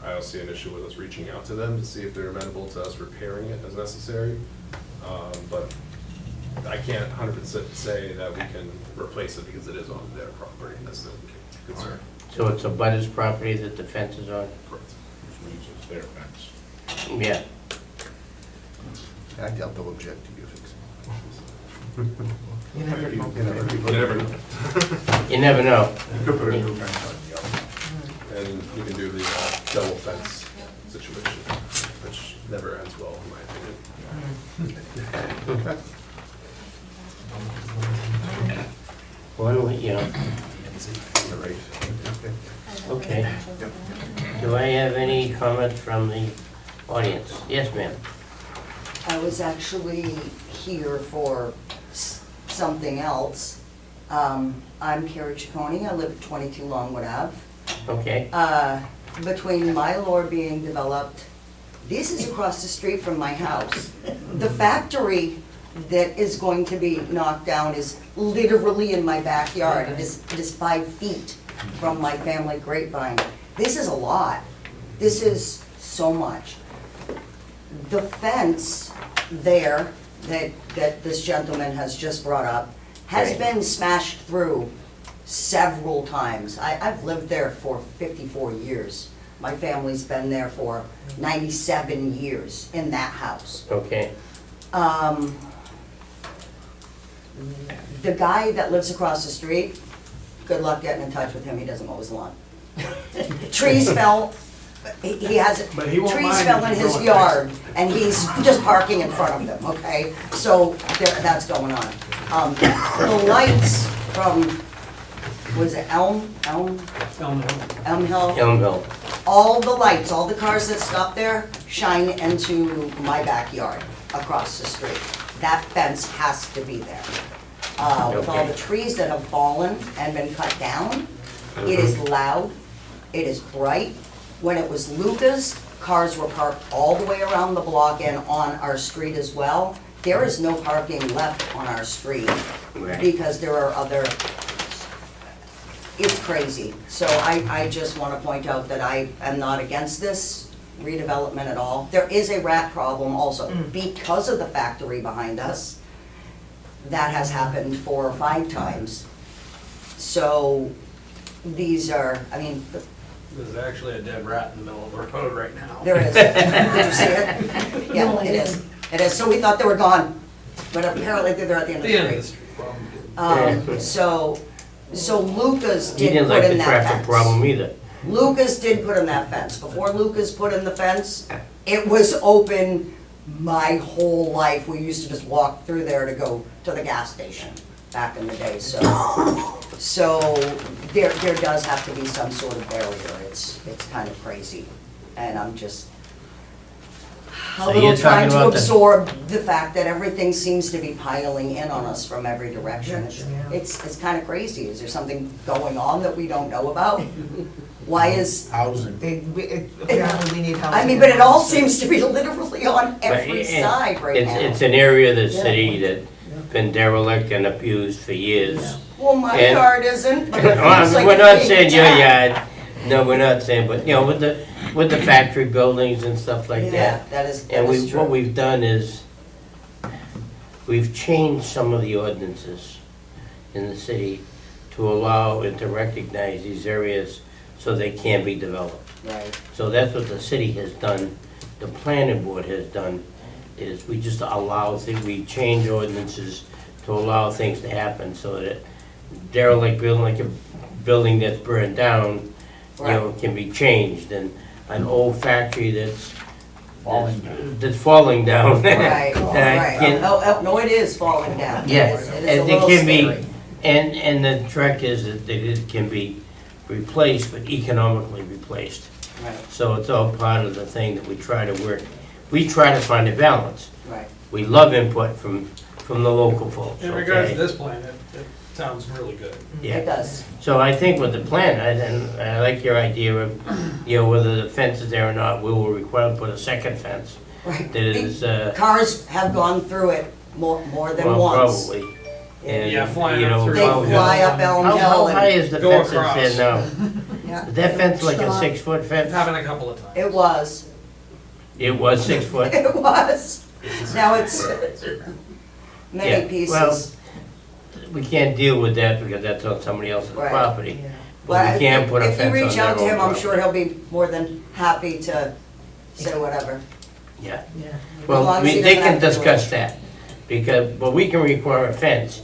I don't see an issue with us reaching out to them to see if they're amenable to us repairing it as necessary. But I can't 100% say that we can replace it because it is on their property. That's the concern. So it's a butter's property that the fence is on? Correct. Which means it's their fence. Yeah. I doubt they'll object to you fixing You never know. it. You never know. You never know. You could put a new fence on the other. And you can do the double fence situation, which never ends well, in my opinion. Why don't we, you know, All right. okay. Do I have any comment from the audience? Yes, ma'am. I was actually here for something else. I'm Carrie Ciccone, I live at 22 Longwood Ave. Okay. Between my lore being developed, this is across the street from my house. The factory that is going to be knocked down is literally in my backyard. It is 5 feet from my family grapevine. This is a lot. This is so much. The fence there that this gentleman has just brought up has Right. been smashed through several times. I've lived there for 54 years. My family's been there for 97 years in that house. Okay. The guy that lives across the street, good luck getting in touch with him, he doesn't mow his lawn. Trees fell, he has, But he won't trees mind fell if in you his go and yard, and he's just parking in front of them, okay? So that's going on. The lights from, was it Elm Hill? Elmville. All the lights, all the cars that stop there shine into my backyard across the street. That fence has to be there. With all Okay. the trees that have fallen and been cut down, it is loud, it is bright. When it was Luca's, cars were parked all the way around the block and on our street as well. There is no parking left on our street Right. because there are other, it's crazy. So I just want to point out that I am not against this redevelopment at all. There is a rat problem also because of the factory behind us. That has happened 4 or 5 times. So these are, I mean, There's actually a dead rat in the middle of the road right now. there is. Did you see it? Yeah, it is. It is. So we thought they were gone, but apparently they're at the end of The end of the the street. street. So Lucas You did didn't put like in the that traffic fence. problem either. Lucas did put in that fence. Before Lucas put in the fence, it was open my whole life. We used to just walk through there to go to the gas station back in the day, so there does have to be some sort of barrier. It's kind of crazy, and I'm just a So little you're trying talking to about the- absorb the fact that everything seems to be piling in on us from every direction. It's kind of crazy. Is there something going on that we don't know about? Why is, Housing. Apparently we need housing. I mean, but it all seems to be literally on every But it- side right now. It's an area of the city that's been derelict and abused for years. Well, my and- yard isn't, but it Well, feels like we're it's not being saying your attacked. yard, no, we're not saying, but, you know, with the factory buildings and stuff like Yeah, that. that is And true. what we've done is, we've changed some of the ordinances in the city to allow and to recognize these areas so they can be developed. Right, So that's what the city has done, the planning board has done, is we just allow, we change ordinances to allow things to happen, so that derelict building, like a building that's burned down, you know, can be changed, and an old factory that's falling down. Right, that right. can- No, it is falling down. Yes, It is a and it little can be, scary. and the trick is that it can be replaced, but economically replaced. Right, So it's all part of the thing that we try to work, we try to find a balance. right. We love input from the local folks, In regards to okay? this plan, it sounds really good. Yeah. It does. So I think with the plan, and I like your idea of, you know, whether the fence is there or not, we will require to put a second fence Right. that is, Cars have gone through it more than well, once. probably. And, Yeah, flying you up know, through They Elm Hill. fly up Elm How Hill high and, is the Go fence across. that's there now? yeah, Is that fence like a Stop. 6-foot It's fence? happened a couple of times. It was, It was 6 foot? it was. Now it's many Yeah, well, pieces. We can't deal with that because that's on somebody else's Right. property. But But we can put a if you fence on reach their out to own him, I'm sure property. he'll be more than happy to say whatever. Yeah. Yeah. As Well, long as he they doesn't can have to do discuss it. that, because, but we can require a fence.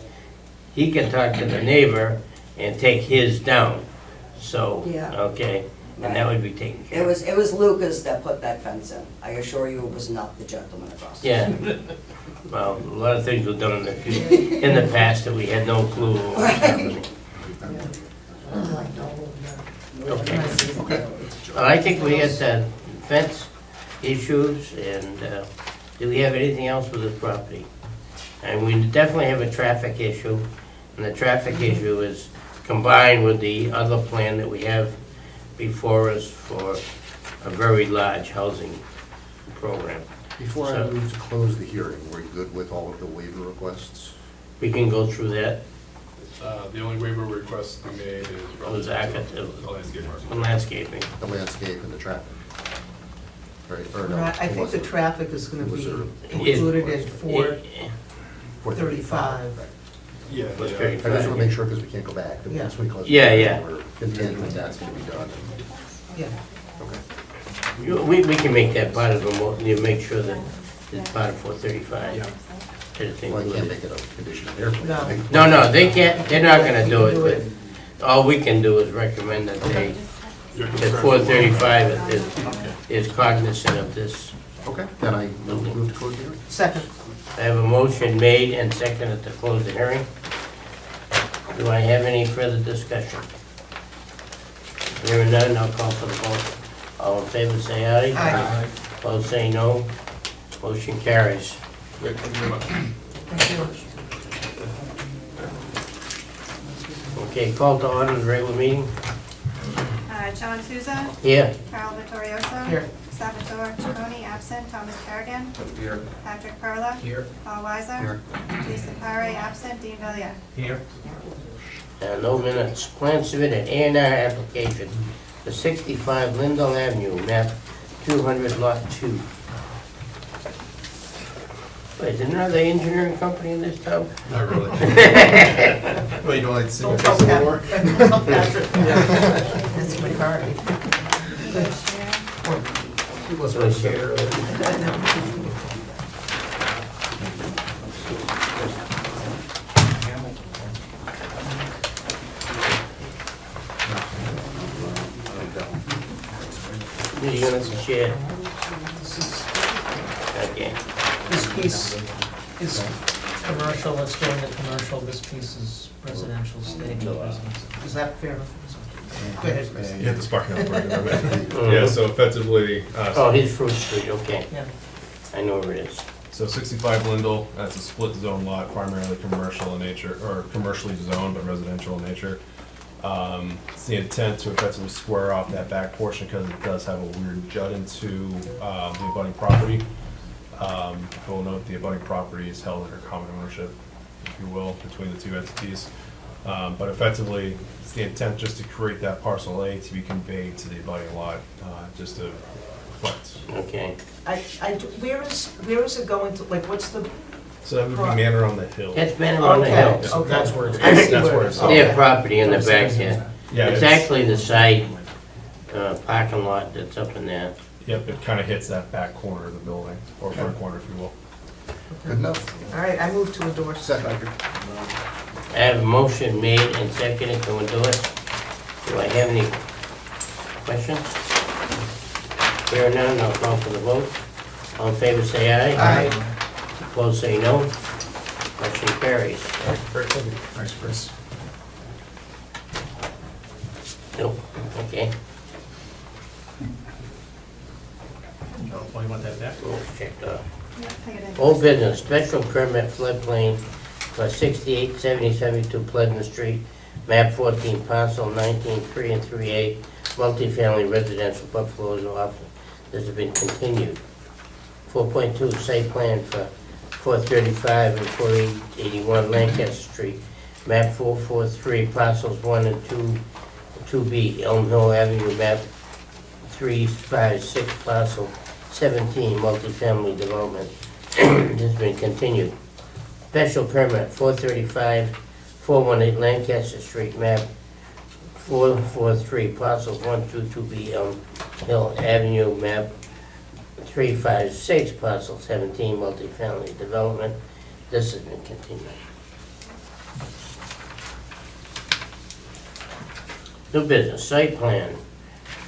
He can talk to the neighbor and take his down, so, Yeah. okay, and that would be taken care of. It was Lucas that put that fence in. I assure you it was not the gentleman across. the Yeah, street. well, a lot of things were done in in the past that we had no clue what was happening. Okay. Well, I think we had the fence issues, and do we have anything else with this property? And we definitely have a traffic issue, and the traffic issue is combined with the other plan that we have before us for a very large housing program. Before I So- move to close the hearing, we're you good with all of the waiver requests? We can go through that, The only waiver request we made is was relative active, to landscape the landscaping. The landscape and the traffic? Right, or no? I think the was it- traffic is gonna was be there- included in 435. Yeah, Was yeah. I just want to make sure, because we can't go back. Yeah. Once we close the Yeah, hearing, yeah. We're continuing, that's going to be done. Yeah. Okay. We can make that part of the, you make sure that it's part of 435. Yeah. That it's Well, I can't included. make it a condition of their plan. No. right? No, they can't, they're not gonna do You can it, but all we can do is recommend that they, Your that concern- 435 is cognizant of this. Okay, then I move to close the hearing. Second. I have a motion made and seconded to close the hearing. Do I have any further discussion? Hearing none, I'll call for the vote. All in favor, say aye. Aye. Opposed, say no. Motion carries. Great, thank you very much. Thank you. Okay, call to order the regular meeting. John Souza, Here. Carol Vittorioso. Here. Salvatore Chaconi, absent. Thomas Kerrigan. Here. Patrick Perla. Here. Paul Weiser. Here. Lisa Pare, absent. Dean Valier. Here. No minutes. Plan submitted, A&R application for 65 Lindell Avenue, map 200, lot 2. Wait, isn't there another engineering company in this town? Not really. Well, you don't like to see my Don't tell face anymore? Patrick. Don't tell Patrick. That's McCarthy. He was right here. Are you gonna share? Okay. This piece is commercial, let's go into commercial, this piece is residential, staying in business. Is that fair? Go ahead. You have to spark it up for Mhm. Yeah, so effectively, Oh, his Fruit Street, okay. Yeah. I know where it is. so 65 Lindell, that's a split zone lot, primarily commercial in nature, or commercially zoned, but residential in nature. It's the intent to effectively square off that back portion because it does have a weird jut into the abutting property. I will note the abutting property is held under common ownership, if you will, between the two entities. But effectively, it's the intent just to create that parcel A to be conveyed to the abutting lot, just to reflect. Okay. Where is it going to, like, what's the, So that would be Manor on the Hill. That's Manor on the Okay. Hill. So that's where it's, I see that's where where it it's. is. Their Okay. property in the back here. Yeah, It's actually the side parking lot that's up in there. Yep, it kind of hits that back corner of the building, or front corner, if you will. Good enough. All right, I move to endorse. Second. I have a motion made and seconded to endorse. Do I have any questions? Here or none, I'll call for the vote. All in favor, say aye. Aye. Opposed, say no. Motion carries. Thanks, Chris. No, okay. Oh, you want that back? Let's check the Yeah, I gotta- old business, special permit floodplain for 687072 Pleasant Street, map 14, parcel 19, 3 and 3A, multifamily residential, Buffalo is off. This has been continued. 4.2, site plan for 435 and 481 Lancaster Street, map 443, parcels 1 and 2, 2B, Elm Hill Avenue, map 356, parcel 17, multifamily development. This has been continued. Special permit, 435, 418 Lancaster Street, map 443, parcels 1, 2, 2B, Elm Hill Avenue, map 356, parcel 17, multifamily development. This has been continued. New business, site plan,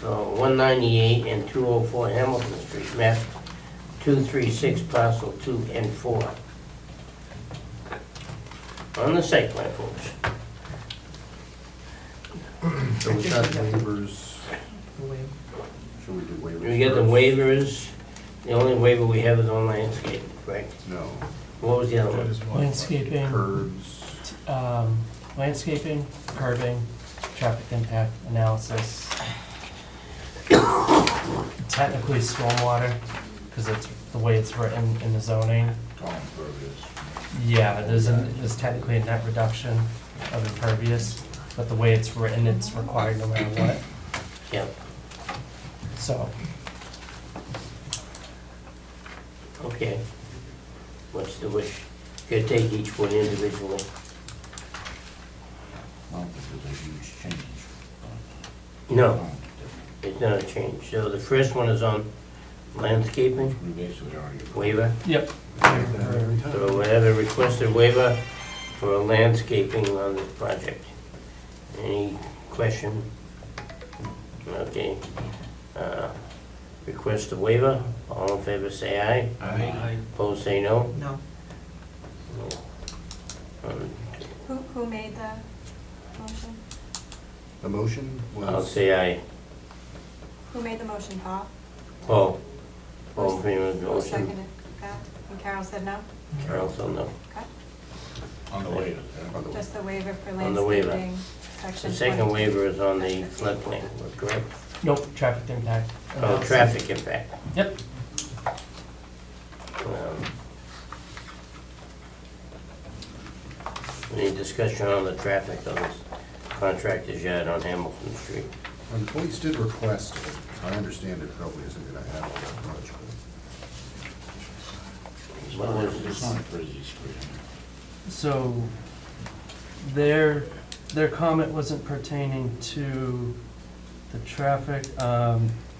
198 and 204 Hamilton Street, map 236, parcel 2 and 4. On the site plan, folks. So we got waivers. Should we do waivers? We get the first? waivers, the only waiver we have is on landscape, correct? No. What was the other one? Landscaping, Curbs. landscaping, curbing, traffic impact analysis. Technically stormwater, because it's the way it's written in the zoning. Yeah, there's technically a net reduction of impervious, but the way it's written, it's required no matter what, Yep, so. okay. What's the wish? Could take each one individually. No, it's not a change. So the first one is on landscaping, waiver. Yep. So we have a requested waiver for landscaping on this project. Any question? Okay. Request a waiver. All in favor say aye. Aye. Opposed say no. No. Who made the motion? The motion I'll was. say aye. Who made the motion, Paul? Paul. Paul Freeman's Who motion. seconded that? And Carol said no? Carol said no. Okay. On the way. On the- Just the waiver for On the waiver. landscaping, section The second 22. waiver is on the floodplain, correct? Nope, traffic impact. Oh, analysis. traffic impact. Yep. Any discussion on the traffic on this contractor's yard on Hamilton Street? And the police did request it. I understand it probably isn't gonna happen that much, but. What was this? So their comment wasn't pertaining to the traffic,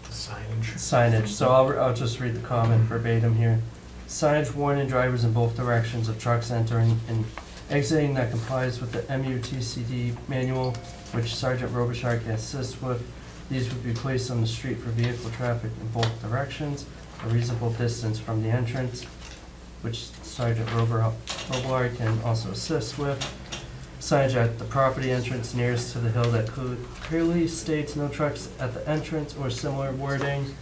signage, so I'll just read the comment verbatim here. Signage warning drivers in both directions of trucks entering and exiting that complies with the MUTCD manual, which Sergeant Robichaud can assist with. These would be placed on the street for vehicle traffic in both directions, a reasonable distance from the entrance, which Sergeant Robillard can also assist with. Signage at the property entrance nearest to the hill that clearly states no trucks at the entrance or similar wording,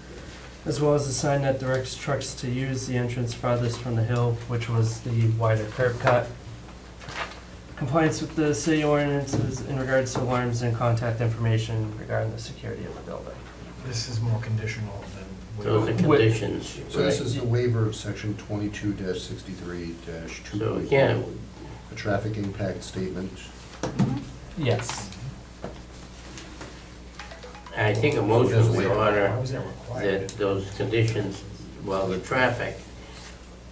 as well as the sign that directs trucks to use the entrance farthest from the hill, which was the wider curb cut. Compliance with the city ordinances in regards to alarms and contact information regarding the security of the building. This is more conditional than. Those are conditions. So this is the waiver of section 22-63-2. So again, A traffic impact statement. Yes. I think a motion There's a would waiver. Why honor was that required? that those conditions, well, the traffic,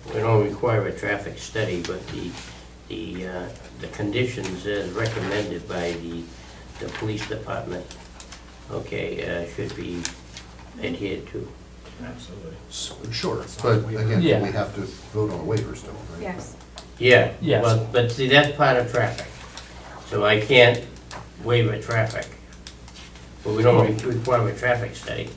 we don't require a traffic study, but the conditions as recommended by the police department, okay, should be adhered to. Absolutely. Sure, but again, Yeah. we have to vote on a waiver still, right? Yes. Yeah, Yes. well, but see, that's part of traffic. So I can't waiver traffic. But we don't require a traffic study.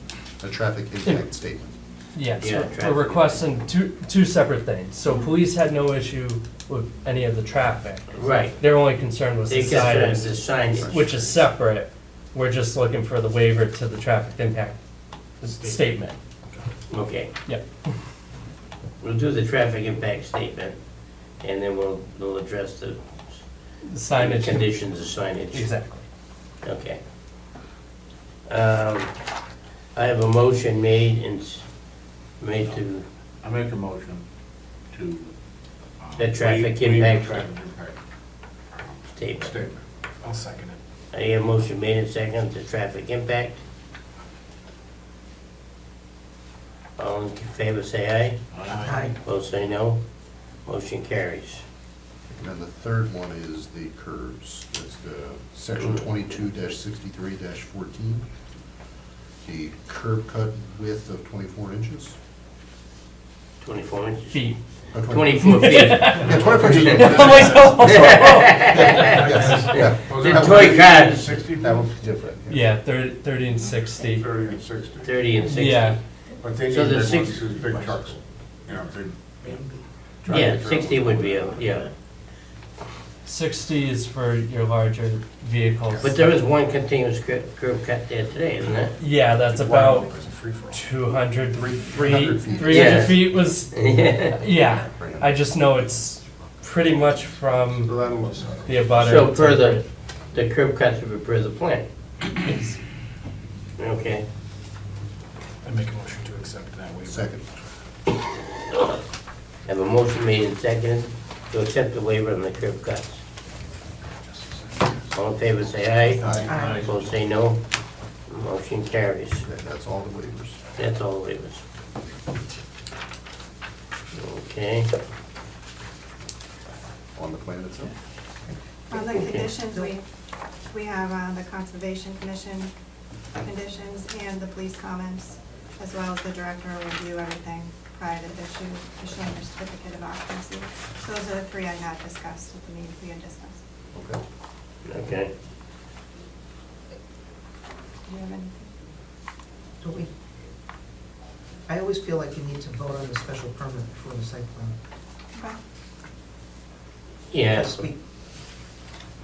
A traffic impact statement. Yeah, Yeah, so traffic. we're requesting two separate things. So police had no issue with any of the traffic. Right. Their only concern was the They consider the signage, signage. which is separate. We're just looking for the waiver to the traffic impact statement. Okay. Yep. We'll do the traffic impact statement, and then we'll address the The signage. conditions of signage. Exactly. Okay. I have a motion made to, I make a motion to. The traffic waive impact. traffic impact statement. statement. I'll second it. I have a motion made and seconded to traffic impact. All in favor say aye. Opposed say no. Motion carries. And then the third one is the curbs. It's the section 22-63-14. The curb cut width of 24 inches. 24 inches. Feet. Oh, 24 feet. Yeah, 24 inches. I'm like, oh, Yes, yeah. The toy cars. 60? That would be different. Yeah, 30 and 60. 30 and 60. 30 and 60. Yeah, But they need So the big ones, six- these big trucks, you know, big. Yeah, tractor 60 would be, yeah. 60 is for your larger vehicles. But there is one continuous curb cut there today, isn't there? Yeah, that's about It's a free-for-all. 200 300 feet. feet. 300 Yeah. feet was, Yeah. yeah. I just know it's pretty much So from that'll, the abutter. So per to- the curb cuts are per the plan. Okay. I make a motion to accept that waiver. Second. Have a motion made and seconded to accept the waiver on the curb cuts. All in favor say aye. Aye. Opposed say no. Motion carries. That's all the waivers. That's all the waivers. Okay. On the plan itself? On the conditions, we have the Conservation Commission conditions and the police comments, as well as the director will review everything prior to issuing your certificate of occupancy. Those are the three I had discussed at the meeting we had discussed. Okay. Okay. Do you have anything? Do we? I always feel like you need to vote on the special permit before the site plan. Okay. Yes, We-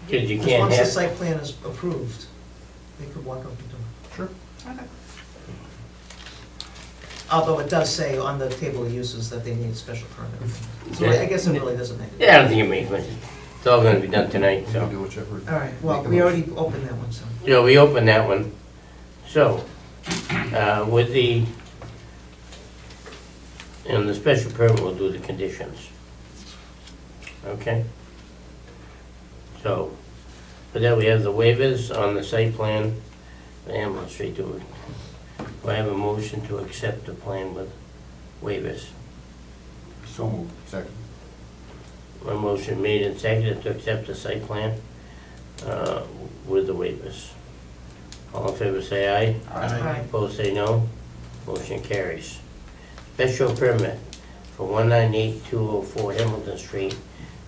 because you Because can't once the have, site plan is approved, they could walk up the door. Sure. Okay. Although it does say on the table of uses that they need a special permit. So I guess it really doesn't make a yeah, I don't think it makes much. It's all gonna be done tonight, You so. can do whichever. All right, well, Make a we motion. already opened that one, so. Yeah, we opened that one. So, with in the special permit, we'll do the conditions. Okay? So, but then we have the waivers on the site plan, and we'll straight to it. Do I have a motion to accept the plan with waivers? so moved. Second. A motion made and seconded to accept the site plan with the waivers. All in favor say aye. Aye. Opposed say no. Motion carries. Special permit for 198204 Hamilton Street,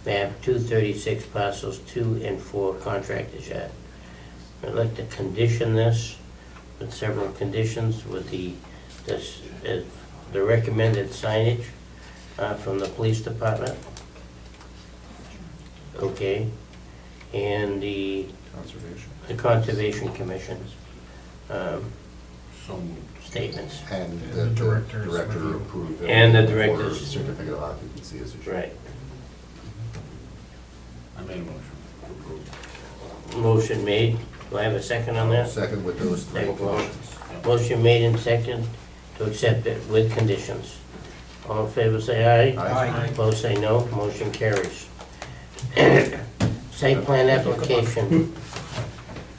map 236, parcels 2 and 4, contractors yard. I'd like to condition this with several conditions with the recommended signage from the police department. Okay, and the Conservation Commission So moved. statements. And And the the director's director review. approved it. And the before director's- certificate of occupancy is issued. Right. I made a motion to approve. Motion made. Do I have a second on that? Second with those three Second vote. conditions. Motion made and second to accept it with conditions. All in favor say aye. Aye. Opposed say no. Motion carries. Site plan application.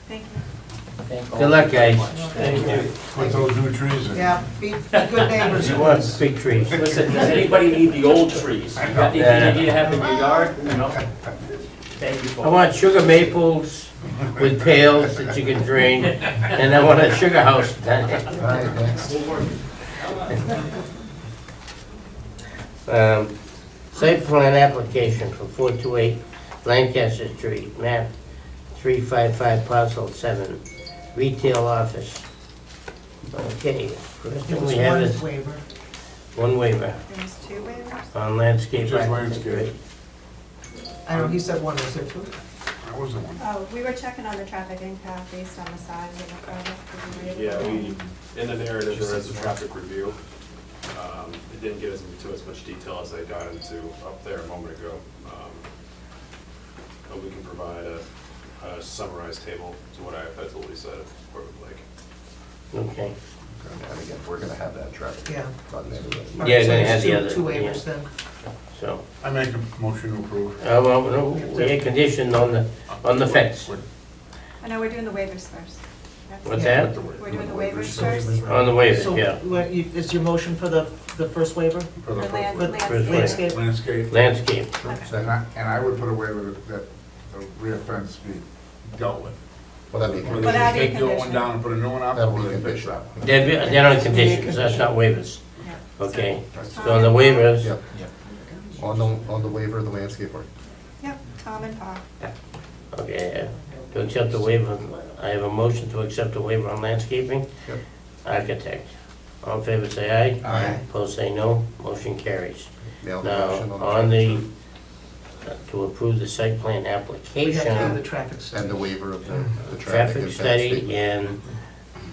Thank you. Good luck, guys. Thank you. Put those new trees in. Yeah, be good neighbors. You want big trees. Listen, does anybody need the old trees? You got anything you need to have in your yard, you know? Thank you I for. want sugar maples with pails that you can drain, and I want a sugar house done. All right, next. Site plan application for 428 Lancaster Street, map 355, parcel 7, retail office. Okay, first There thing was we have one is waiver. one waiver There's two waivers? on landscape. Just landscape. I know, he said one, was there two? That was the one. Oh, we were checking on the traffic impact based on the size of the project. Did you waive Yeah, it? in the narrative, there is a traffic review. It didn't get us into as much detail as I got into up there a moment ago. But we can provide a summarized table to what I effectively said, what it would like. Okay. And again, we're gonna have that traffic. Yeah. Fund anyway. All right, Yeah, so gonna there's have the two- other- Two yeah. waivers then. So, I make a motion to approve. well, no, we had condition on the fence. I know, we're doing the waivers first. That's- What's Yeah. that? We're doing the waivers first. On the waivers, So, yeah. is your motion for the first waiver? For the For land- first First landscape. landscape. Landscape. And I would put away with that the rear fence be dealt with. Well, that'd be, Whether But they that'd be a take the old one condition. down and put a new one up, That'll or be they fix condition. that one. They're on conditions, that's not waivers. Yeah. Okay, So, so on the waivers, yep. On the waiver of the landscape work. Yep, Tom and Paul. okay, to accept the waiver, I have a motion to accept the waiver on landscaping. Yep. Architect. All in favor, say aye. Aye. Opposed, say no. Motion carries. Now, the Now, motion on to approve the site plan We have to do application, the traffic study. And the waiver of the traffic traffic and study, fence. and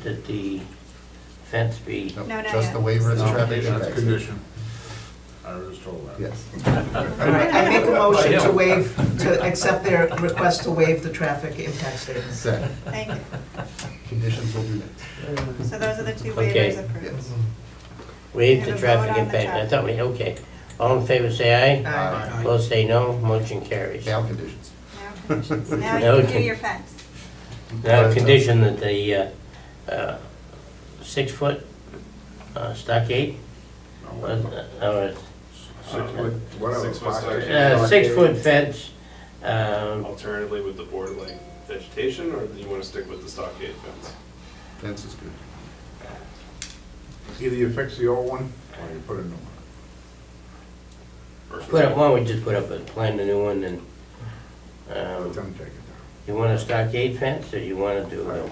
that the fence be, No, No, not just yet. the waiver of the traffic That's impact. condition. I was told that. Yes. All right, I make a motion to waive, to accept their request to waive the traffic impact statement. Second, Thank you. conditions will be met. So those are the two Okay. waivers approved. Yes. waive We the have a traffic vote on the impact. I traffic. thought we, okay. All in favor, say aye. Aye. Opposed, say no. Motion carries. Now conditions. Now conditions. Now Now you can do con- your fence. Now, condition that the 6-foot stockade, or 6 foot, whatever. 6 foot stockade. stockade. 6-foot fence, Alternatively with the border-like vegetation, or do you want to stick with the stockade fence? Fence is good. Either you fix the old one, or you put a new one. why don't we just put up plan a new one, and Let them take it you want a stockade fence, or you want to do a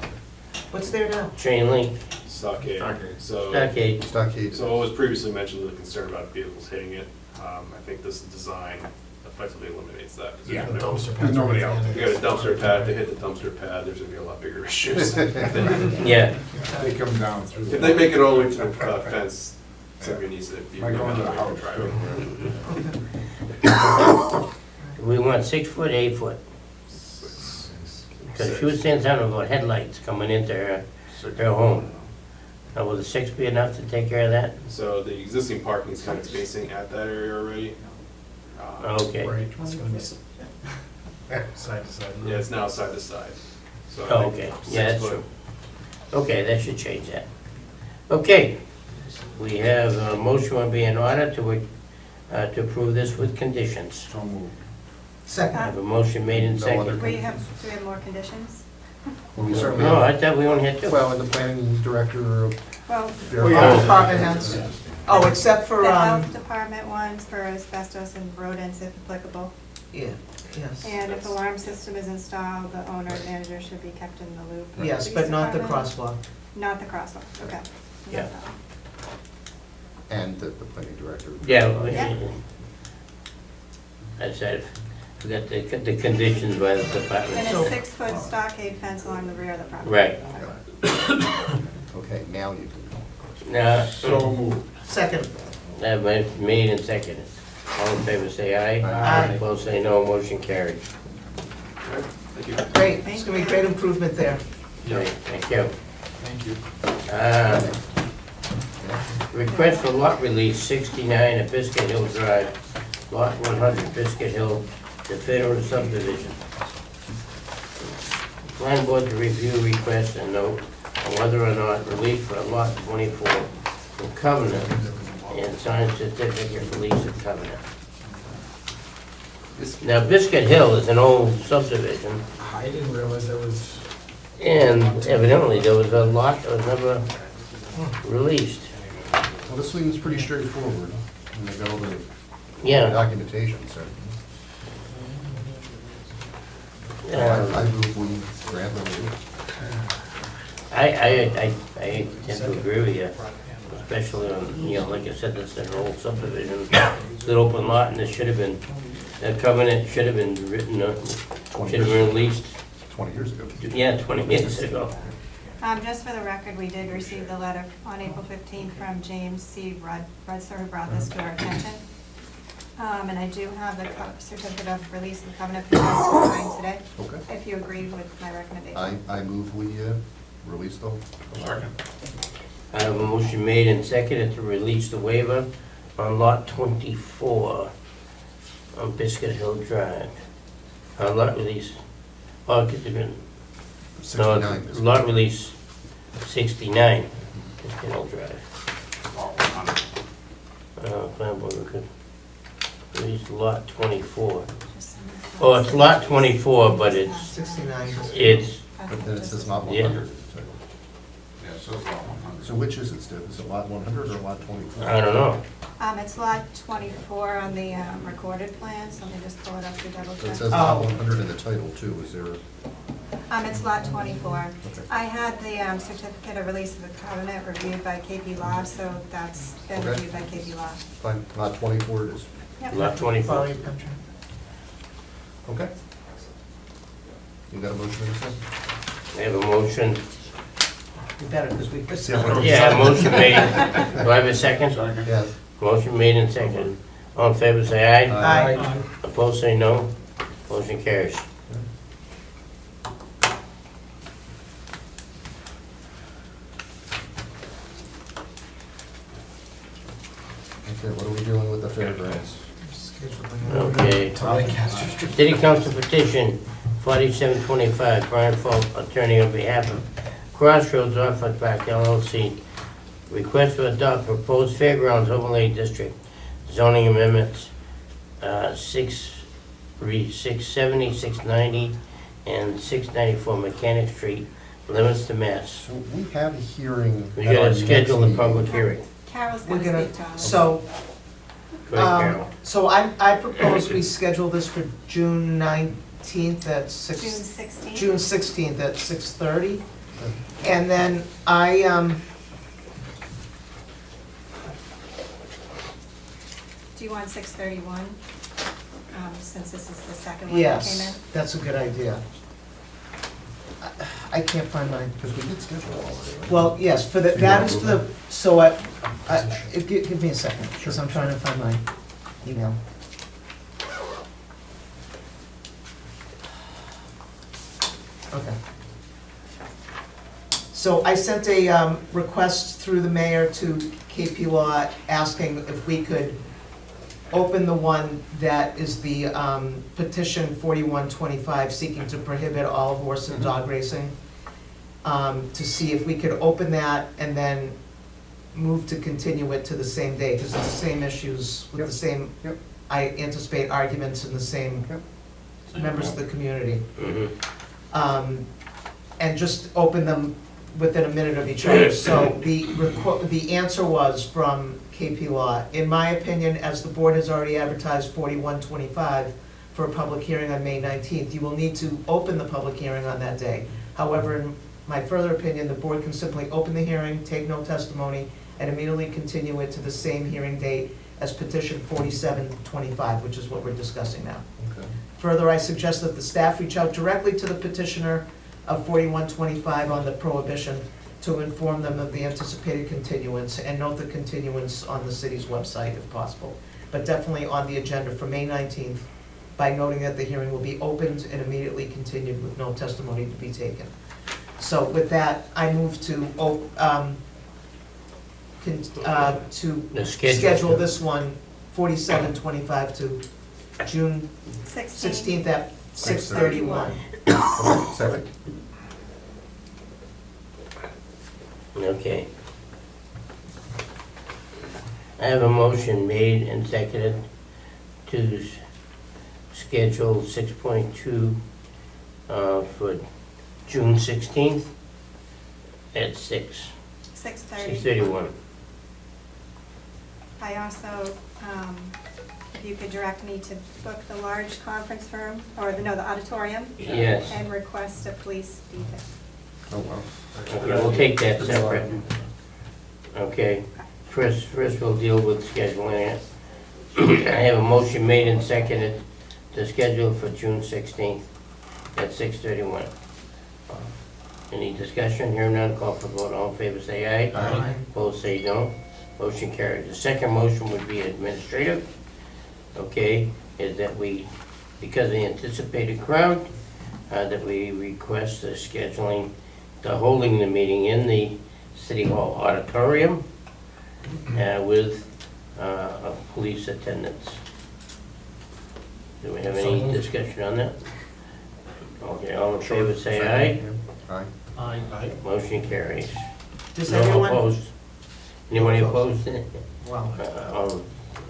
What's there now? chain link Stockade. Stockade. So, stockade? Stockade. so what was previously mentioned, the concern about vehicles hitting it, I think this design effectively eliminates that. 'cause Yeah, there's The no- dumpster There's nobody out You got a dumpster pad, they hit the dumpster pad, there's gonna be a lot bigger issues. Yeah, there. They come down through. If they make it all the way to the fence, somebody needs to be. Might go into the house. driving. we want 6-foot, 8-foot, because she was saying something about headlights coming into her home. Now, will the 6 be enough to take care of that? So the existing parking's kind of facing at that area already. Okay. It's gonna be side to side. Yeah, it's now side to side. So I Oh, think okay, 6 yeah, that's foot- true. Okay, that should change that. Okay, we have a motion will be in order to approve this with conditions. So moved. I Second. have a motion made and No other- seconded. Do we have more conditions? Well, we certainly No, I have, thought we only had 2. well, and the planning director of Well, Fair All Housing. department heads. Oh, except for, the health department ones for asbestos and rodents if applicable. yeah, yes. And if alarm system is installed, the owner and manager should be kept in the loop. Yes, Police but not the department? crosswalk. Not the crosswalk, okay. Yeah. and the planning director. Yeah. Yeah. I said, forgot the conditions by the And department. So- a 6-foot stockade fence along the rear of the property. Right. Okay, now you can. Now, So moved. Second. that was made and seconded. All in favor, say aye. Aye. Opposed, say no. Motion carried. Thank you. Great, it's gonna be a great improvement there. Great, thank you. Thank you. Request for lot release 69 at Biscuit Hill Drive, lot 100, Biscuit Hill, the federal subdivision. Plan board to review request and note on whether or not relief for lot 24 from covenant and sign certificate release of covenant. Now, Biscuit Hill is an old subdivision, I didn't realize there was, and evidently there was a lot that was never released. Well, this seems pretty straightforward, and they got all the Yeah. documentation, so. I move we grant the waiver. I tend to agree with you, especially on, you know, like I said, that's an old subdivision, it's an open lot, and this should have been, that covenant should have been written, should have been released, 20 years ago. yeah, 20 years ago. Just for the record, we did receive the letter on April 15th from James C. Rudser, who brought this to our attention. And I do have the certificate of release and covenant papers to sign today, Okay. if you agree with my recommendation. I move we release the. I have a motion made and seconded to release the waiver on lot 24 on Biscuit Hill Drive. Lot release, oh, it could have been, no, 69. lot release 69, Biscuit Hill Drive. Lot 100. Plan board, we could release lot 24. Oh, it's lot 24, but it's, 69. But then it says lot Yeah. 100. Yeah, so it's lot 100. So which is it, Steve? Is it lot 100 or lot 24? I don't know. It's lot 24 on the recorded plan, so let me just pull it up to double So it check. says lot 100 in the title too. Is there, It's lot 24. Okay. I had the certificate of release of the covenant reviewed by KP Law, so that's been Okay. reviewed by KP Law. fine, lot 24 it is. Yep. Lot 24. Follow your puncher. Okay. You got a motion in a second? I have a motion. You better, because we missed Yeah, it. Yeah, motion made. Do I have a second? Yes. Motion made and seconded. All in favor, say aye. Aye. Opposed, say no. Motion carries. Okay, what are we doing with the fairgrounds? Okay. City Council petition 4725, Brian Falk, attorney on behalf of Crossroads Offutt Park LLC. Request to adopt proposed fairgrounds overlay district zoning amendments, 670, 690, and 694 Mechanic Street, Leominster, Mass. So we have a hearing. We at our gotta schedule a next public meeting. hearing. Carol's We're gonna gonna, speak to us. so, Go ahead, Carol. so I propose we schedule this for June 19th at June 6, 16th. June 16th at 6:30. And then Do you want 6:31? Since this is the second one that came in? yes, that's a good idea. I can't find mine. Because we did schedule all of it. Well, yes, for the, So you that wanna is for move the, so give me a second, because I'm trying to find my email. Okay. So I sent a request through the mayor to KP Law asking if we could open the one that is the petition 4125 seeking to prohibit all horse and dog racing. To see if we could open that and then move to continue it to the same day, because it's the same issues with the same, Yep. I anticipate arguments in the same members of the community. Mhm. And just open them within a minute of each other. So the answer was from KP Law, in my opinion, as the board has already advertised 4125 for a public hearing on May 19th, you will need to open the public hearing on that day. However, in my further opinion, the board can simply open the hearing, take no testimony, and immediately continue it to the same hearing date as petition 4725, which is what we're discussing now. Okay. Further, I suggest that the staff reach out directly to the petitioner of 4125 on the prohibition to inform them of the anticipated continuance, and note the continuance on the city's website if possible. But definitely on the agenda for May 19th, by noting that the hearing will be opened and immediately continued with no testimony to be taken. So with that, I move to The schedule. schedule this one, 4725, to June 16th at 6:31. Okay, second. Okay. I have a motion made and seconded to schedule 6.2 for June 16th at 6:31. I also, if you could direct me to book the large conference room, or the auditorium, Yes. and request a police detail. Oh, wow. Okay, we'll take that separate. Okay, first we'll deal with scheduling it. I have a motion made and seconded to schedule for June 16th at 6:31. Any discussion? Here none, call for vote. All in favor say aye. Aye. Opposed say no. Motion carried. The second motion would be administrative. Okay, is that we, because of the anticipated crowd, that we request the scheduling, the holding the meeting in the City Hall auditorium with a police attendance. Do we have So any moved. discussion on that? Okay, all in favor say aye. Aye. Aye. Motion carries. Does No everyone? opposed? Anybody opposed? Well,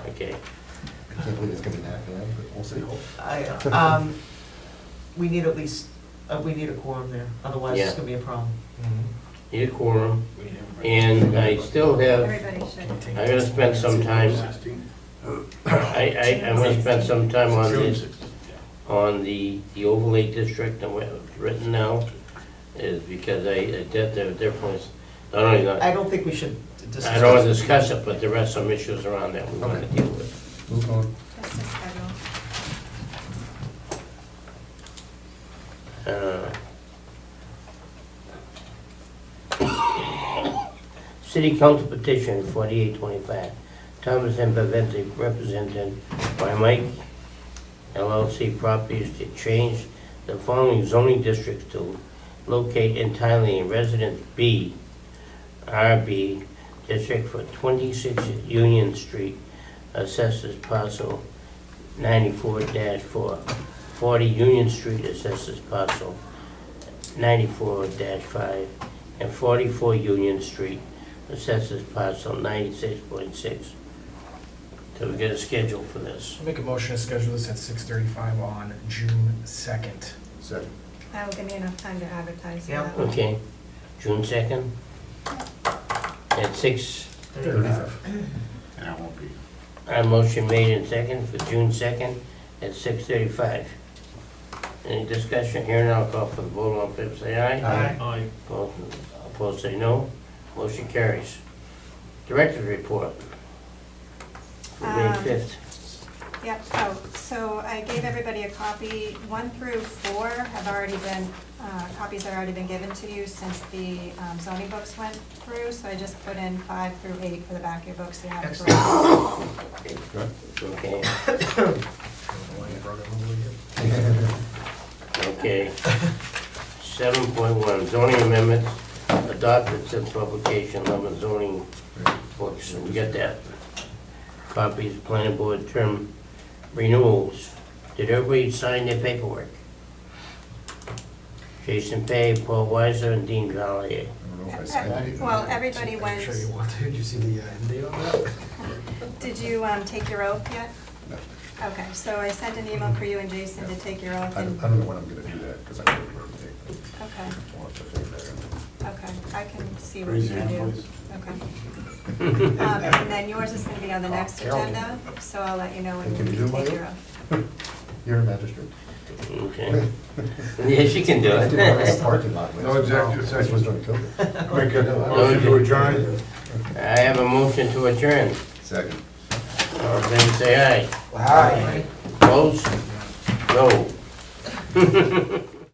Okay. I can't believe it's gonna be that bad, but we'll see. we need at least, we need a quorum there, otherwise it's Yeah. gonna be a problem. Need a quorum, and I still have, Everybody should. I'm gonna spend some time, I'm gonna spend some time on this, on the overlay district and what's written now, is because there definitely, not only not, I don't think we should discuss. I don't want to discuss it, but there are some issues around that we want to deal with. Move on. Just a schedule. City Council petition 4825, Thomas and Baventi, represented by Mike LLC Properties, to change the following zoning districts to locate entirely in Residence B, RB, district for 26 Union Street, assesses parcel 94-4. 40 Union Street, assesses parcel 94-5, and 44 Union Street, assesses parcel 96.6. So we get a schedule for this. I'll make a motion to schedule this at 6:35 on June 2nd. Second. That will give me enough time to advertise Yeah. that. Okay, June 2nd at 6. 35. And I won't be. A motion made and second for June 2nd at 6:35. Any discussion? Here now, I'll call for the vote. All in favor, say aye. Aye. Opposed, say no. Motion carries. Director's report. For May 5th. Yep, so I gave everybody a copy. 1 through 4 have already been, copies have already been given to you since the zoning books went through, so I just put in 5 through 8 for the back of your books. So you have it for all. Okay, Why you brought it over here? okay. 7.1, zoning amendments adopted since publication, 11 zoning books. We got that. Copies, planning board term renewals. Did everybody sign their paperwork? Jason Pay, Paul Weiser, and Dean Valier. I don't know if I signed it. Well, everybody Are you went, sure you want to? Did you see the end date on that? did you take your oath yet? No. Okay, so I sent an email for you and Jason to take your oath I and, don't know when I'm gonna do that, because I don't know where to take it. okay, I'll have to figure that out. okay, I can see what Raise you your can hand, do. please. Okay. And then yours is gonna be on the next Carol. agenda, so I'll let you know when Can you you do my take your oath? oath. You're a magistrate. Okay. Yes, you can do I did it in it. this parking lot. No executive This was during COVID. Make a motion to adjourn. I have a motion to adjourn. Second. All in favor, say aye. Aye. Opposed? No.